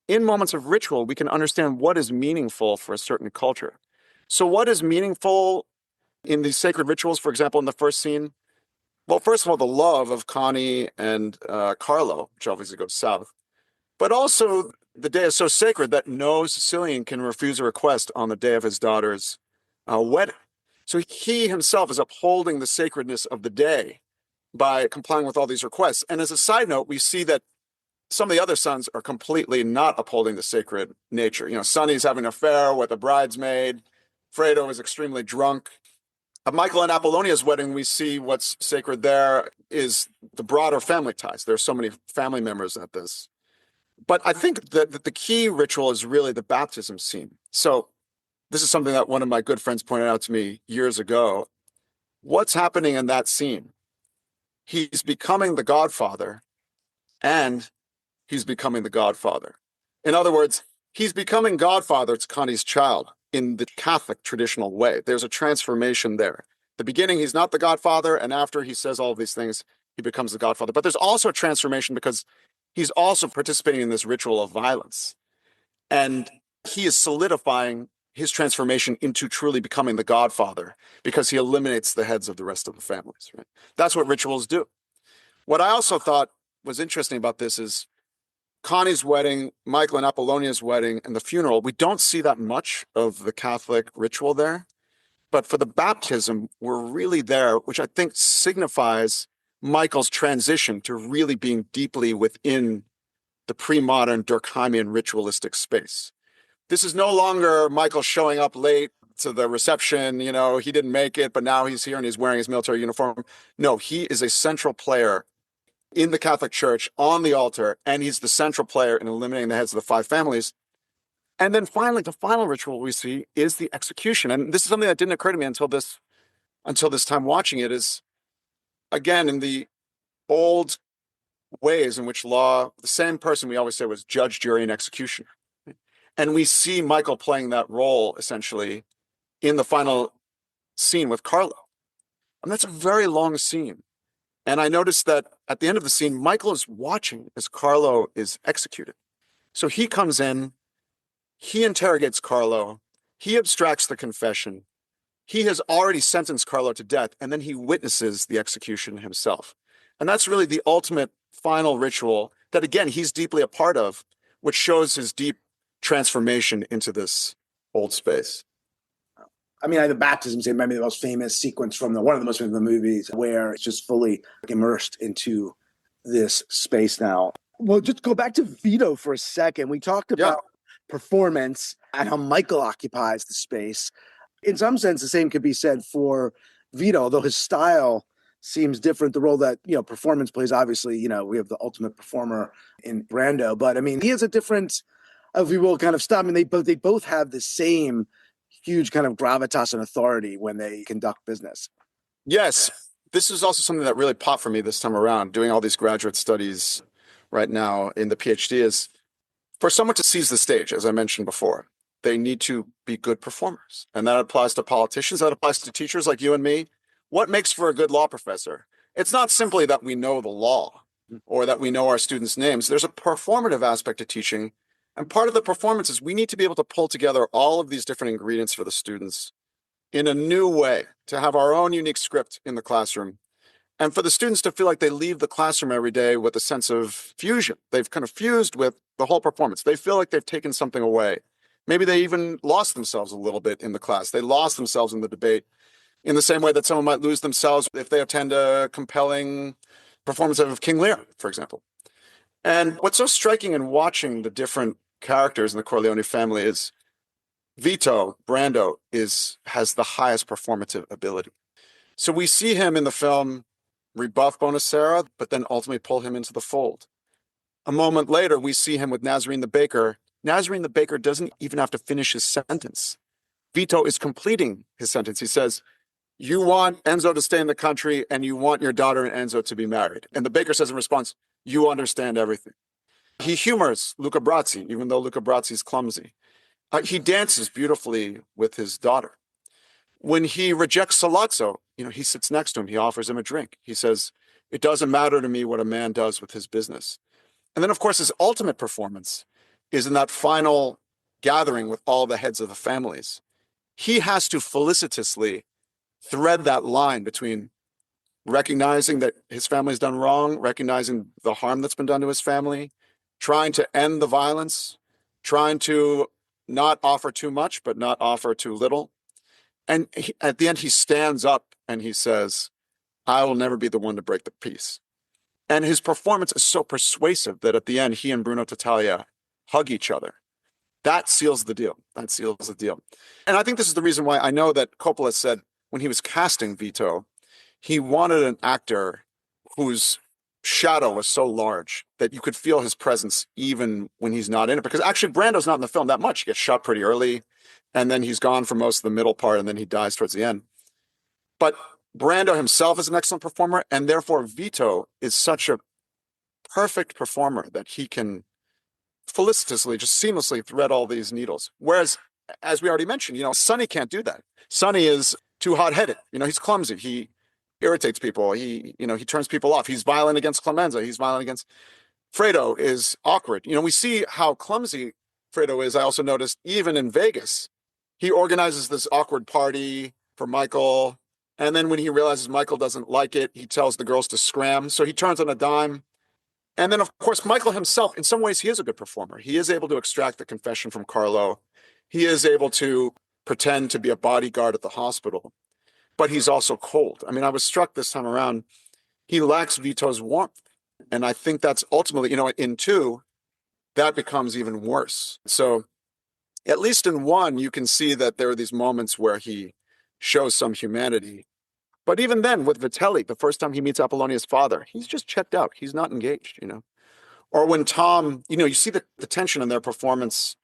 in moments of ritual, we can understand what is meaningful for a certain culture. So what is meaningful in these sacred rituals, for example, in the first scene? Well, first of all, the love of Connie and Carlo, which obviously goes south. But also, the day is so sacred that no Sicilian can refuse a request on the day of his daughter's wedding. So he himself is upholding the sacredness of the day by complying with all these requests. And as a side note, we see that some of the other sons are completely not upholding the sacred nature. Sonny's having an affair with a bridesmaid. Fredo is extremely drunk. At Michael and Apollonia's wedding, we see what's sacred there is the broader family ties. There are so many family members at this. But I think that the key ritual is really the baptism scene. So this is something that one of my good friends pointed out to me years ago. What's happening in that scene? He's becoming the godfather, and he's becoming the godfather. In other words, he's becoming godfather to Connie's child in the Catholic traditional way. There's a transformation there. The beginning, he's not the godfather, and after he says all of these things, he becomes the godfather. But there's also a transformation because he's also participating in this ritual of violence. And he is solidifying his transformation into truly becoming the godfather because he eliminates the heads of the rest of the families. Right? That's what rituals do. What I also thought was interesting about this is Connie's wedding, Michael and Apollonia's wedding, and the funeral. We don't see that much of the Catholic ritual there. But for the baptism, we're really there, which I think signifies Michael's transition to really being deeply within the pre-modern Durkheimian ritualistic space. This is no longer Michael showing up late to the reception, he didn't make it, but now he's here and he's wearing his military uniform. No, he is a central player in the Catholic Church on the altar, and he's the central player in eliminating the heads of the 5 families. And then finally, the final ritual we see is the execution. And this is something that didn't occur to me until this time watching it is, again, in the old ways in which law, the same person we always say was judge, jury, and executioner. And we see Michael playing that role, essentially, in the final scene with Carlo. And that's a very long scene. And I noticed that at the end of the scene, Michael is watching as Carlo is executed. So he comes in, he interrogates Carlo, he abstracts the confession, he has already sentenced Carlo to death, and then he witnesses the execution himself. And that's really the ultimate final ritual that, again, he's deeply a part of, which shows his deep transformation into this old space. I mean, the baptism scene might be the most famous sequence from one of the most famous movies where it's just fully immersed into this space now. Well, just go back to Vito for a second. We talked about performance and how Michael occupies the space. In some sense, the same could be said for Vito, although his style seems different. The role that, performance plays, obviously, we have the ultimate performer in Brando, but I mean, he has a different, if you will, kind of style. I mean, they both have the same huge kind of gravitas and authority when they conduct business. Yes, this is also something that really popped for me this time around, doing all these graduate studies right now in the PhD, is for someone to seize the stage, as I mentioned before, they need to be good performers. And that applies to politicians, that applies to teachers like you and me. What makes for a good law professor? It's not simply that we know the law or that we know our students' names. There's a performative aspect to teaching. And part of the performance is we need to be able to pull together all of these different ingredients for the students in a new way, to have our own unique script in the classroom. And for the students to feel like they leave the classroom every day with a sense of fusion. They've kind of fused with the whole performance. They feel like they've taken something away. Maybe they even lost themselves a little bit in the class. They lost themselves in the debate in the same way that someone might lose themselves if they attend a compelling performance of King Lear, for example. And what's so striking in watching the different characters in the Corleone family is Vito, Brando, has the highest performative ability. So we see him in the film rebuff Bonacera, but then ultimately pull him into the fold. A moment later, we see him with Nazarene the baker. Nazarene the baker doesn't even have to finish his sentence. Vito is completing his sentence. He says, you want Enzo to stay in the country and you want your daughter and Enzo to be married. And the baker says in response, you understand everything. He humors Luca Brasi, even though Luca Brasi is clumsy. He dances beautifully with his daughter. When he rejects Sollozzo, he sits next to him. He offers him a drink. He says, it doesn't matter to me what a man does with his business. And then, of course, his ultimate performance is in that final gathering with all the heads of the families. He has to felicitously thread that line between recognizing that his family's done wrong, recognizing the harm that's been done to his family, trying to end the violence, trying to not offer too much, but not offer too little. And at the end, he stands up and he says, I will never be the one to break the peace. And his performance is so persuasive that at the end, he and Bruno Tattaglia hug each other. That seals the deal. That seals the deal. And I think this is the reason why I know that Coppola said when he was casting Vito, he wanted an actor whose shadow was so large that you could feel his presence even when he's not in it. Because actually, Brando's not in the film that much. He gets shot pretty early, and then he's gone for most of the middle part, and then he dies towards the end. But Brando himself is an excellent performer, and therefore Vito is such a perfect performer that he can felicitously, just seamlessly thread all these needles. Whereas, as we already mentioned, Sonny can't do that. Sonny is too hot-headed. He's clumsy. He irritates people. He turns people off. He's violent against Clemenza. He's violent against Fredo is awkward. We see how clumsy Fredo is. I also noticed even in Vegas, he organizes this awkward party for Michael. And then when he realizes Michael doesn't like it, he tells the girls to scram. So he turns on a dime. And then, of course, Michael himself, in some ways, he is a good performer. He is able to extract the confession from Carlo. He is able to pretend to be a bodyguard at the hospital. But he's also cold. I mean, I was struck this time around. He lacks Vito's warmth. And I think that's ultimately, in 2, that becomes even worse. So at least in 1, you can see that there are these moments where he shows some humanity. But even then, with Vitelli, the first time he meets Apollonia's father, he's just checked out. He's not engaged, Or when Tom, you see the tension in their performance,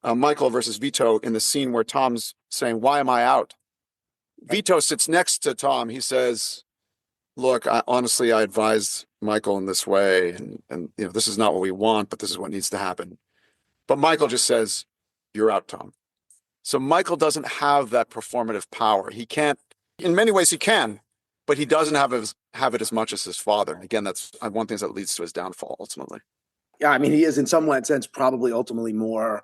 Michael versus Vito, in the scene where Tom's saying, why am I out? Vito sits next to Tom. He says, look, honestly, I advised Michael in this way. And this is not what we want, but this is what needs to happen. But Michael just says, you're out, Tom. So Michael doesn't have that performative power. He can't, in many ways he can, but he doesn't have it as much as his father. Again, that's one of the things that leads to his downfall, ultimately. Yeah, I mean, he is in some sense probably ultimately more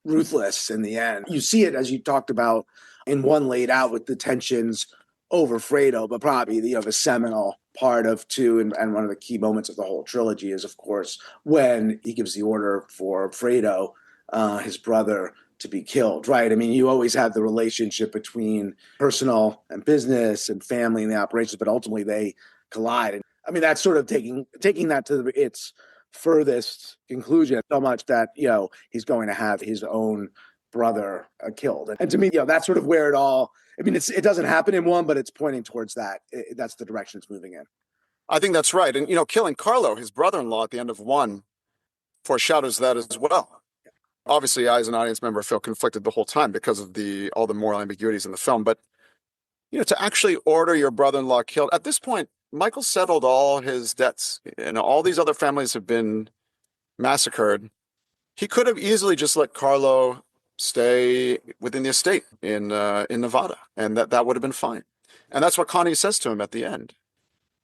ruthless in the end. You see it, as you talked about, in 1 laid out with the tensions over Fredo, but probably the seminal part of 2 and one of the key moments of the whole trilogy is, of course, when he gives the order for Fredo, his brother, to be killed, right? I mean, you always have the relationship between personal and business and family and the operations, but ultimately they collide. And I mean, that's sort of taking that to its furthest conclusion, so much that, he's going to have his own brother killed. And to me, that's sort of where it all, I mean, it doesn't happen in 1, but it's pointing towards that. That's the direction it's moving in. I think that's right. And, killing Carlo, his brother-in-law, at the end of 1 foreshadows that as well. Obviously, I, as an audience member, feel conflicted the whole time because of all the moral ambiguities in the film. But, to actually order your brother-in-law killed, at this point, Michael settled all his debts. All these other families have been massacred. He could have easily just let Carlo stay within the estate in Nevada, and that would have been fine. And that's what Connie says to him at the end.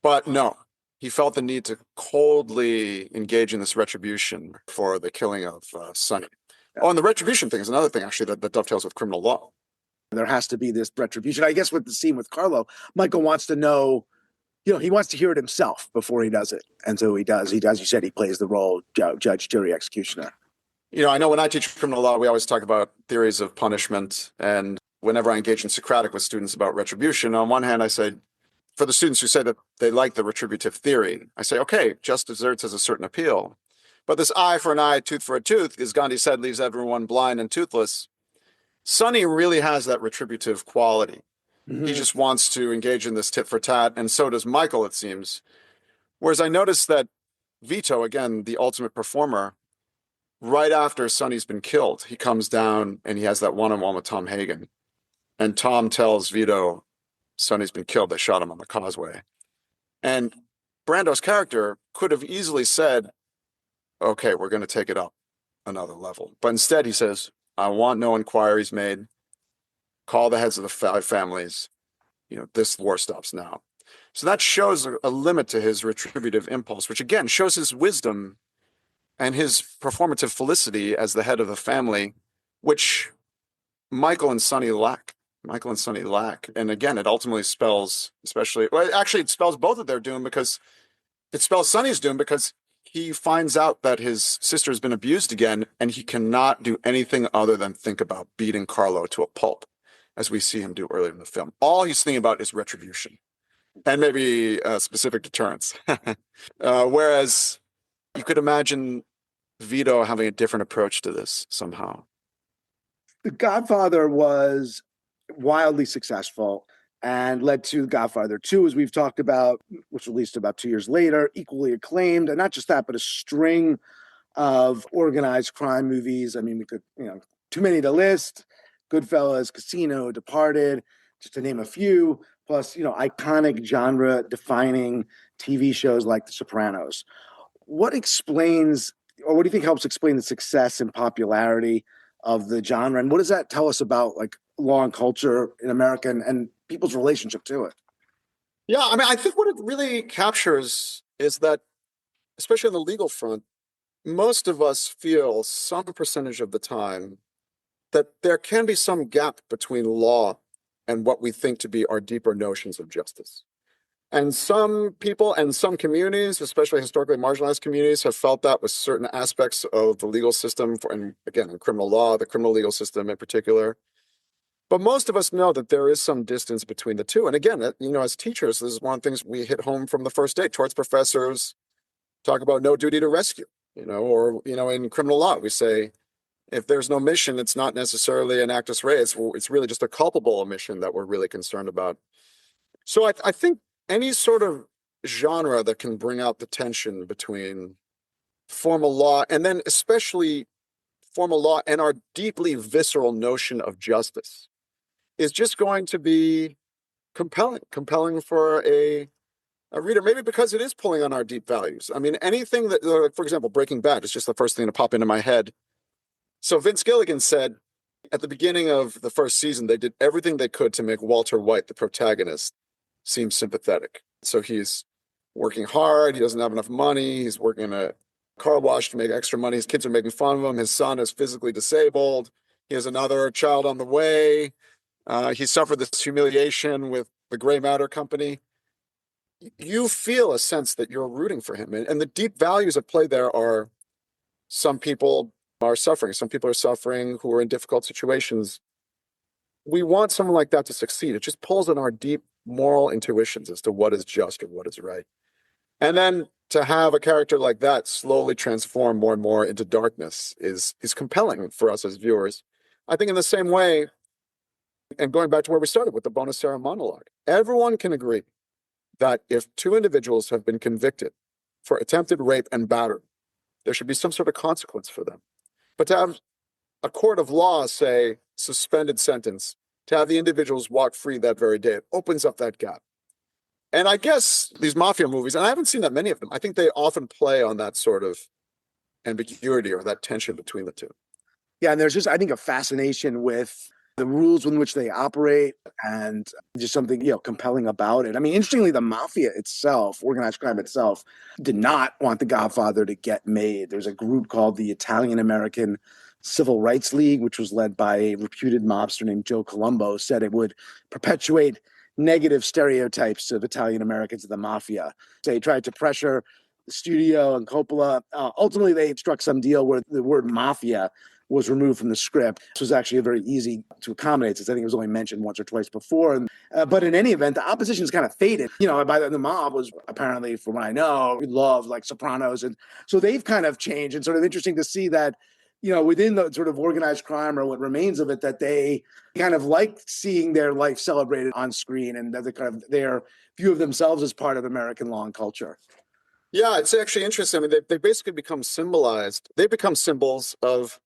But no, he felt the need to coldly engage in this retribution for the killing of Sonny. Oh, and the retribution thing is another thing, actually, that dovetails with criminal law. There has to be this retribution. I guess with the scene with Carlo, Michael wants to know, he wants to hear it himself before he does it. And so he does. You said he plays the role, judge, jury, executioner. I know when I teach criminal law, we always talk about theories of punishment. And whenever I engage in Socratic with students about retribution, on one hand, I say, for the students who say that they like the retributive theory, I say, okay, just desserts has a certain appeal. But this eye for an eye, tooth for a tooth, as Gandhi said, leaves everyone blind and toothless. Sonny really has that retributive quality. Mm-hmm. He just wants to engage in this tit for tat, and so does Michael, it seems. Whereas I noticed that Vito, again, the ultimate performer, right after Sonny's been killed, he comes down and he has that one-on-one with Tom Hagen. And Tom tells Vito, Sonny's been killed. They shot him on the causeway. And Brando's character could have easily said, okay, we're going to take it up another level. But instead he says, I want no inquiries made. Call the heads of the five families. This war stops now. So that shows a limit to his retributive impulse, which again shows his wisdom and his performative felicity as the head of the family, which Michael and Sonny lack. And again, it ultimately spells, it spells both of their doom, because it spells Sonny's doom because he finds out that his sister has been abused again, and he cannot do anything other than think about beating Carlo to a pulp, as we see him do earlier in the film. All he's thinking about is retribution and maybe specific deterrence. Whereas you could imagine Vito having a different approach to this somehow. The Godfather was wildly successful and led to Godfather 2, as we've talked about, which released about 2 years later, equally acclaimed. And not just that, but a string of organized crime movies. I mean, we could, too many to list. Goodfellas, Casino, Departed, just to name a few, plus, iconic genre-defining TV shows like The Sopranos. What explains, or what do you think helps explain the success and popularity of the genre? And what does that tell us about law and culture in America and people's relationship to it? Yeah, I mean, I think what it really captures is that, especially on the legal front, most of us feel some percentage of the time that there can be some gap between law and what we think to be our deeper notions of justice. And some people and some communities, especially historically marginalized communities, have felt that with certain aspects of the legal system, and again, in criminal law, the criminal legal system in particular. But most of us know that there is some distance between the two. And again, as teachers, this is one of the things we hit home from the first day. Torts professors talk about no duty to rescue, or in criminal law, we say, if there's no omission, it's not necessarily an actus reus. It's really just a culpable omission that we're really concerned about. So I think any sort of genre that can bring out the tension between formal law, and then especially formal law and our deeply visceral notion of justice, is just going to be compelling for a reader, maybe because it is pulling on our deep values. I mean, anything that, for example, Breaking Bad is just the first thing to pop into my head. So Vince Gilligan said at the beginning of the first season, they did everything they could to make Walter White, the protagonist, seem sympathetic. So he's working hard. He doesn't have enough money. He's working in a car wash to make extra money. His kids are making fun of him. His son is physically disabled. He has another child on the way. He suffered this humiliation with the Gray Matter Company. You feel a sense that you're rooting for him. And the deep values at play there are, some people are suffering. Some people are suffering who are in difficult situations. We want someone like that to succeed. It just pulls on our deep moral intuitions as to what is just or what is right. And then to have a character like that slowly transform more and more into darkness is compelling for us as viewers. I think in the same way, and going back to where we started with the Bonacera monologue, everyone can agree that if two individuals have been convicted for attempted rape and battery, there should be some sort of consequence for them. But to have a court of law say suspended sentence, to have the individuals walk free that very day. It opens up that gap. And I guess these mafia movies, and I haven't seen that many of them, I think they often play on that sort of ambiguity or that tension between the two. Yeah, and there's just, I think, a fascination with the rules in which they operate and just something, compelling about it. I mean, interestingly, the mafia itself, organized crime itself, did not want The Godfather to get made. There's a group called the Italian American Civil Rights League, which was led by a reputed mobster named Joe Colombo, said it would perpetuate negative stereotypes of Italian Americans and the mafia. They tried to pressure the studio and Coppola. Ultimately, they struck some deal where the word mafia was removed from the script. This was actually very easy to accommodate, since I think it was only mentioned once or twice before. But in any event, the opposition's kind of faded. By the mob was apparently, from what I know, loved like Sopranos. And so they've kind of changed. And sort of interesting to see that, within the sort of organized crime or what remains of it, that they kind of like seeing their life celebrated on screen and that kind of their view of themselves as part of American law and culture. Yeah, it's actually interesting. I mean, they basically become symbolized. They become symbols of,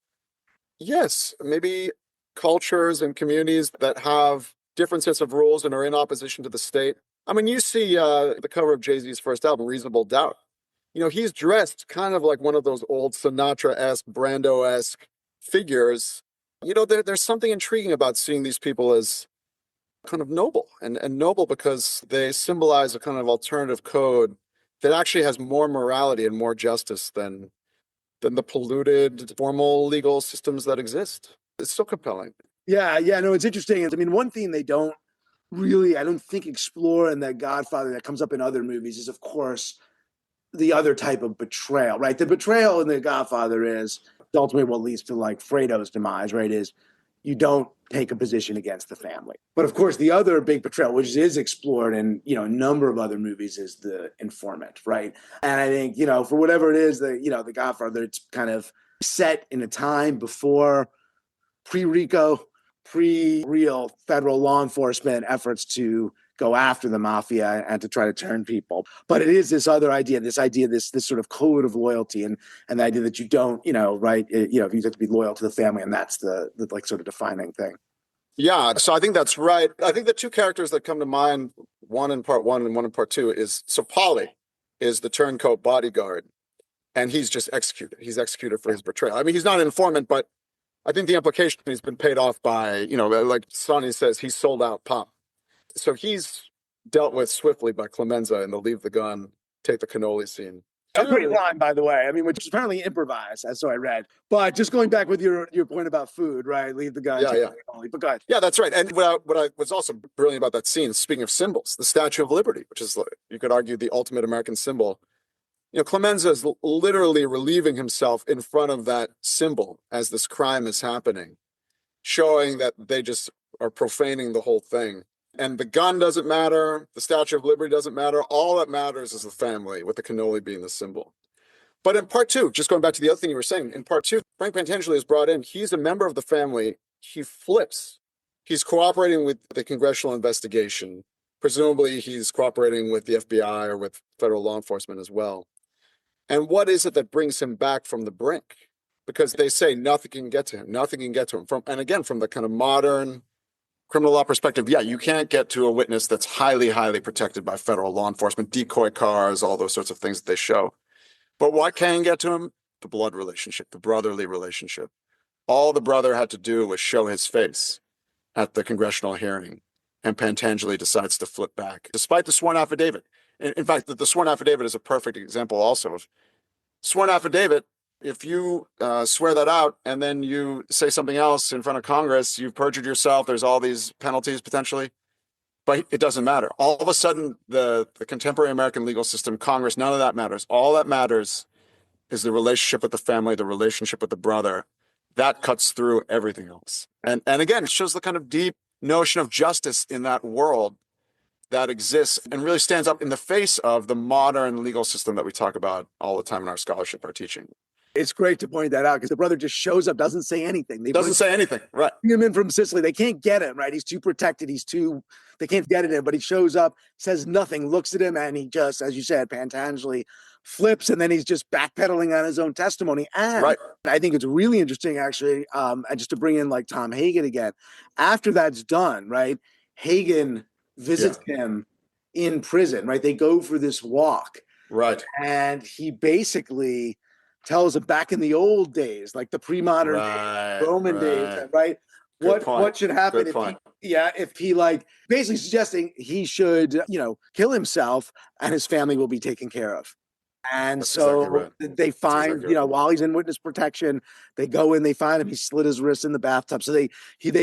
yes, maybe cultures and communities that have different sets of rules and are in opposition to the state. I mean, you see the cover of Jay-Z's first album, Reasonable Doubt. He's dressed kind of like one of those old Sinatra-esque, Brando-esque figures. There's something intriguing about seeing these people as kind of noble, and noble because they symbolize a kind of alternative code that actually has more morality and more justice than the polluted formal legal systems that exist. It's so compelling. Yeah, no, it's interesting. I mean, one thing they don't really, I don't think, explore in that Godfather that comes up in other movies is, of course, the other type of betrayal, right? The betrayal in The Godfather is ultimately what leads to like Fredo's demise, right? Is you don't take a position against the family. But of course, the other big betrayal, which is explored in, a number of other movies, is the informant, right? And I think, for whatever it is that, The Godfather, it's kind of set in a time before pre-RICO, pre-real federal law enforcement efforts to go after the mafia and to try to turn people. But it is this other idea, this sort of code of loyalty and the idea that you don't, right, you have to be loyal to the family, and that's the like sort of defining thing. Yeah, so I think that's right. I think the two characters that come to mind, one in part one and one in part two, so Paulie is the turncoat bodyguard, and he's just executed. He's executed for his betrayal. I mean, he's not an informant, but I think the implication he's been paid off by, like Sonny says, he's sold out pop. So he's dealt with swiftly by Clemenza in the leave the gun, take the cannoli scene. A great line, by the way. I mean, which is apparently improvised, as so I read. But just going back with your point about food, right? Leave the gun. Yeah. But go ahead. Yeah, that's right. And what I was also brilliant about that scene, speaking of symbols, the Statue of Liberty, which is, you could argue, the ultimate American symbol. Clemenza is literally relieving himself in front of that symbol as this crime is happening, showing that they just are profaning the whole thing. And the gun doesn't matter. The Statue of Liberty doesn't matter. All that matters is the family, with the cannoli being the symbol. But in part two, just going back to the other thing you were saying, in part two, Frank Pentangeli is brought in. He's a member of the family. He flips. He's cooperating with the congressional investigation. Presumably, he's cooperating with the FBI or with federal law enforcement as well. And what is it that brings him back from the brink? Because they say nothing can get to him. Nothing can get to him. And again, from the kind of modern criminal law perspective, yeah, you can't get to a witness that's highly, highly protected by federal law enforcement, decoy cars, all those sorts of things that they show. But what can get to him? The blood relationship, the brotherly relationship. All the brother had to do was show his face at the congressional hearing, and Pentangeli decides to flip back, despite the sworn affidavit. In fact, the sworn affidavit is a perfect example also of sworn affidavit. If you swear that out and then you say something else in front of Congress, you've perjured yourself. There's all these penalties potentially, but it doesn't matter. All of a sudden, the contemporary American legal system, Congress, none of that matters. All that matters is the relationship with the family, the relationship with the brother. That cuts through everything else. And again, it shows the kind of deep notion of justice in that world that exists and really stands up in the face of the modern legal system that we talk about all the time in our scholarship, our teaching. It's great to point that out because the brother just shows up, doesn't say anything. They Doesn't say anything, right? bring him in from Sicily. They can't get him, right? He's too protected. They can't get at him, but he shows up, says nothing, looks at him, and he just, as you said, Pantangeli flips, and then he's just backpedaling on his own testimony. And right. I think it's really interesting, actually, and just to bring in like Tom Hagen again, after that's done, right? Hagen visits him in prison, right? They go for this walk. Right. And he basically tells him back in the old days, like the pre-modern Roman days, right? What should happen if he like basically suggesting he should, kill himself and his family will be taken care of. And That's so exactly right. they find, while he's in witness protection, they go in, they find him, he slit his wrist in the bathtub. So they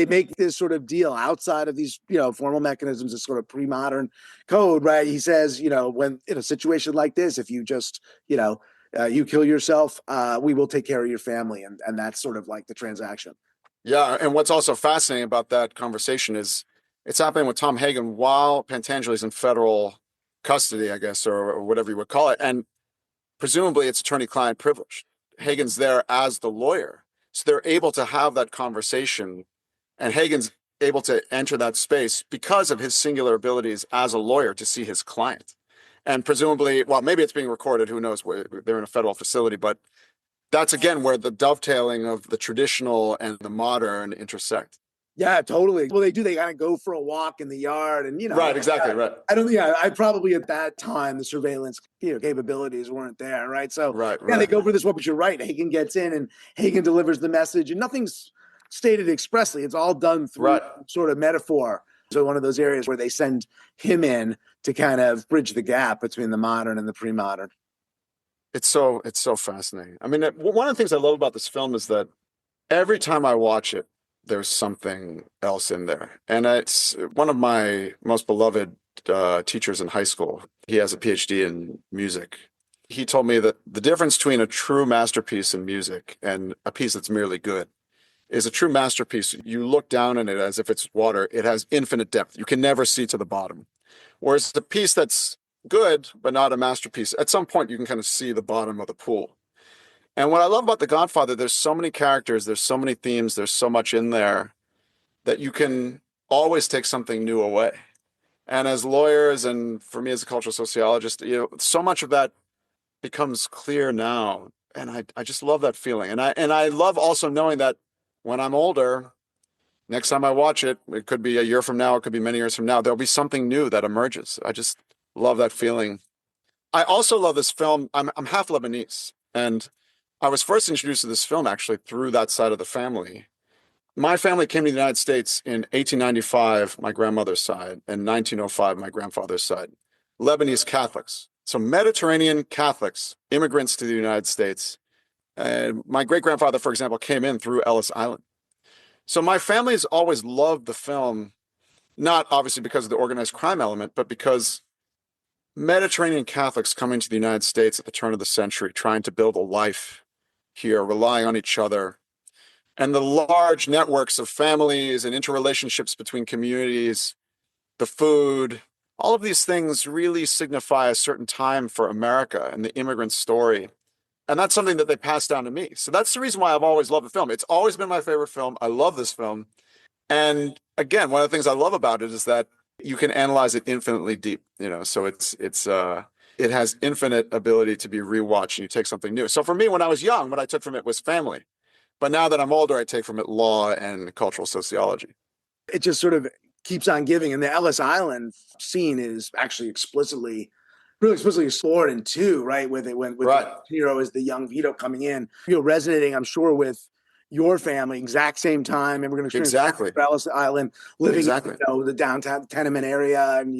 make this sort of deal outside of these, formal mechanisms, this sort of pre-modern code, right? He says, when in a situation like this, if you just, you kill yourself, we will take care of your family. And that's sort of like the transaction. Yeah. And what's also fascinating about that conversation is it's happening with Tom Hagen while Pantangeli's in federal custody, I guess, or whatever you would call it. And presumably it's attorney-client privilege. Hagen's there as the lawyer. So they're able to have that conversation, and Hagen's able to enter that space because of his singular abilities as a lawyer to see his client. And presumably, well, maybe it's being recorded, who knows, they're in a federal facility, but that's again where the dovetailing of the traditional and the modern intersect. Yeah, totally. Well, they kind of go for a walk in the yard and, Right, exactly, right. I probably at that time, the surveillance, capabilities weren't there, right? So, they go for this walk, but you're right. Hagen gets in and Hagen delivers the message and nothing's stated expressly. It's all done through sort of metaphor. So one of those areas where they send him in to kind of bridge the gap between the modern and the pre-modern. It's so fascinating. I mean, one of the things I love about this film is that every time I watch it, there's something else in there. And it's one of my most beloved teachers in high school. He has a PhD in music. He told me that the difference between a true masterpiece in music and a piece that's merely good is a true masterpiece. You look down on it as if it's water. It has infinite depth. You can never see to the bottom. Whereas the piece that's good, but not a masterpiece, at some point you can kind of see the bottom of the pool. And what I love about The Godfather, there's so many characters, there's so many themes, there's so much in there that you can always take something new away. And as lawyers, and for me as a cultural sociologist, so much of that becomes clear now. And I just love that feeling. And I love also knowing that when I'm older, next time I watch it, it could be a year from now, it could be many years from now, there'll be something new that emerges. I just love that feeling. I also love this film. I'm half Lebanese, and I was first introduced to this film actually through that side of the family. My family came to the United States in 1895, my grandmother's side, and 1905, my grandfather's side. Lebanese Catholics. So Mediterranean Catholics, immigrants to the United States. And my great-grandfather, for example, came in through Ellis Island. So my family has always loved the film, not obviously because of the organized crime element, but because Mediterranean Catholics coming to the United States at the turn of the century, trying to build a life here, relying on each other, and the large networks of families and interrelationships between communities, the food, all of these things really signify a certain time for America and the immigrant story. And that's something that they passed down to me. So that's the reason why I've always loved the film. It's always been my favorite film. I love this film. And again, one of the things I love about it is that you can analyze it infinitely deep, so it has infinite ability to be rewatched and you take something new. So for me, when I was young, what I took from it was family. But now that I'm older, I take from it law and cultural sociology. It just sort of keeps on giving. And the Ellis Island scene is actually really explicitly explored in two, right? With the hero as the young Vito coming in, resonating, I'm sure, with your family, exact same time, immigrant experience, Ellis Island, living in the downtown tenement area, and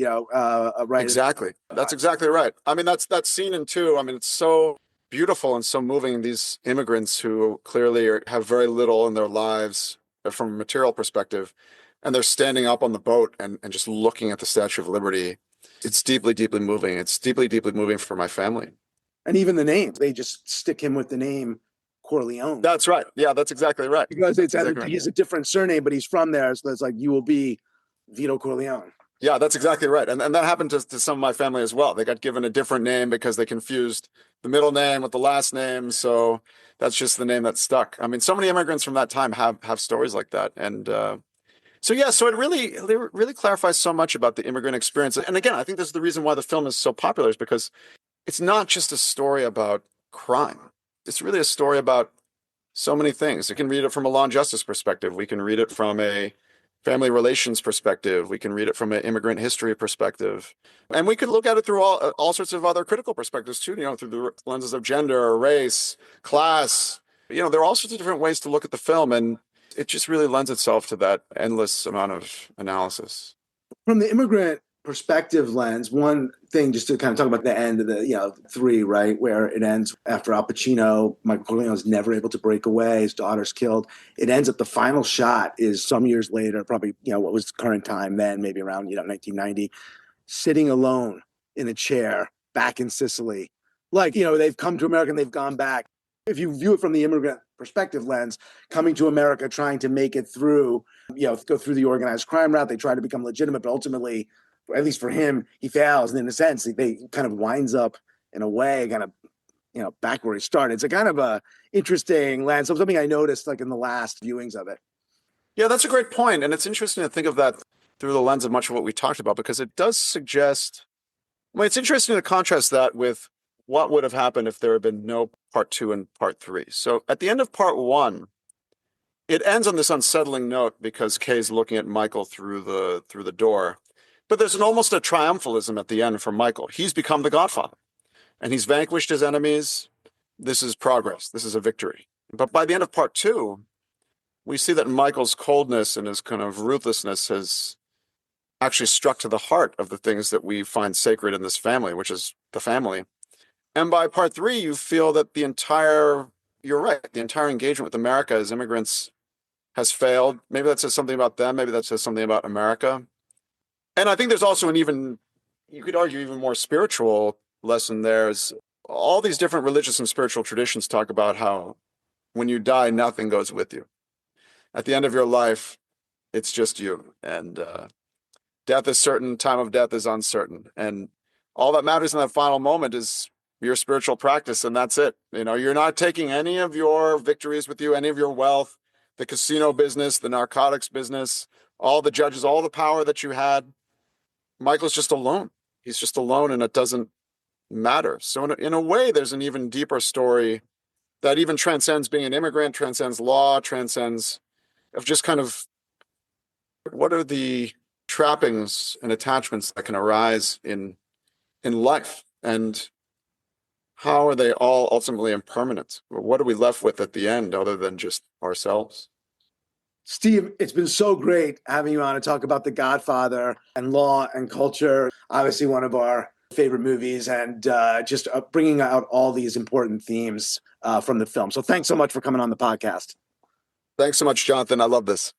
right. Exactly, that's exactly right. I mean, that's scene in two. I mean, it's so beautiful and so moving. These immigrants who clearly have very little in their lives from a material perspective, and they're standing up on the boat and just looking at the Statue of Liberty. It's deeply, deeply moving. It's deeply, deeply moving for my family. And even the name, they just stick him with the name Corleone. That's right. Yeah, that's exactly right. Because he's a different surname, but he's from there. So it's like, you will be Vito Corleone. Yeah, that's exactly right. And that happened to some of my family as well. They got given a different name because they confused the middle name with the last name. So that's just the name that stuck. I mean, so many immigrants from that time have stories like that. And so yeah, so it really clarifies so much about the immigrant experience. And again, I think this is the reason why the film is so popular, is because it's not just a story about crime. It's really a story about so many things. You can read it from a law and justice perspective. We can read it from a family relations perspective. We can read it from an immigrant history perspective. And we could look at it through all sorts of other critical perspectives too, through the lenses of gender, race, class. There are all sorts of different ways to look at the film, and it just really lends itself to that endless amount of analysis. From the immigrant perspective lens, one thing just to kind of talk about the end of the three, right, where it ends after Al Pacino, Michael Corleone is never able to break away, his daughter's killed. It ends up, the final shot is some years later, probably what was current time then, maybe around 1990, sitting alone in a chair back in Sicily. Like, they've come to America and they've gone back. If you view it from the immigrant perspective lens, coming to America, trying to make it through, go through the organized crime route, they try to become legitimate, but ultimately, at least for him, he fails. And in a sense, they kind of winds up in a way, kind of, back where he started. It's a kind of a interesting lens. Something I noticed like in the last viewings of it. Yeah, that's a great point. And it's interesting to think of that through the lens of much of what we talked about, because it does suggest, it's interesting to contrast that with what would have happened if there had been no part 2 and part 3. So at the end of part 1, it ends on this unsettling note because Kay's looking at Michael through the door. But there's almost a triumphalism at the end for Michael. He's become the Godfather, and he's vanquished his enemies. This is progress. This is a victory. But by the end of part 2, we see that Michael's coldness and his kind of ruthlessness has actually struck to the heart of the things that we find sacred in this family, which is the family. And by part 3, you feel that you're right, the entire engagement with America as immigrants has failed. Maybe that says something about them. Maybe that says something about America. And I think there's also you could argue, even more spiritual lesson there. Is all these different religious and spiritual traditions talk about how when you die, nothing goes with you. At the end of your life, it's just you. And death is certain, time of death is uncertain. And all that matters in that final moment is your spiritual practice, and that's it. You're not taking any of your victories with you, any of your wealth, the casino business, the narcotics business, all the judges, all the power that you had. Michael's just alone. He's just alone, and it doesn't matter. So in a way, there's an even deeper story that even transcends being an immigrant, transcends law, transcends of just kind of what are the trappings and attachments that can arise in life, and how are they all ultimately impermanent? What are we left with at the end other than just ourselves? Steve, it's been so great having you on to talk about The Godfather and law and culture. Obviously, one of our favorite movies, and just bringing out all these important themes from the film. So thanks so much for coming on the podcast. Thanks so much, Jonathan. I love this.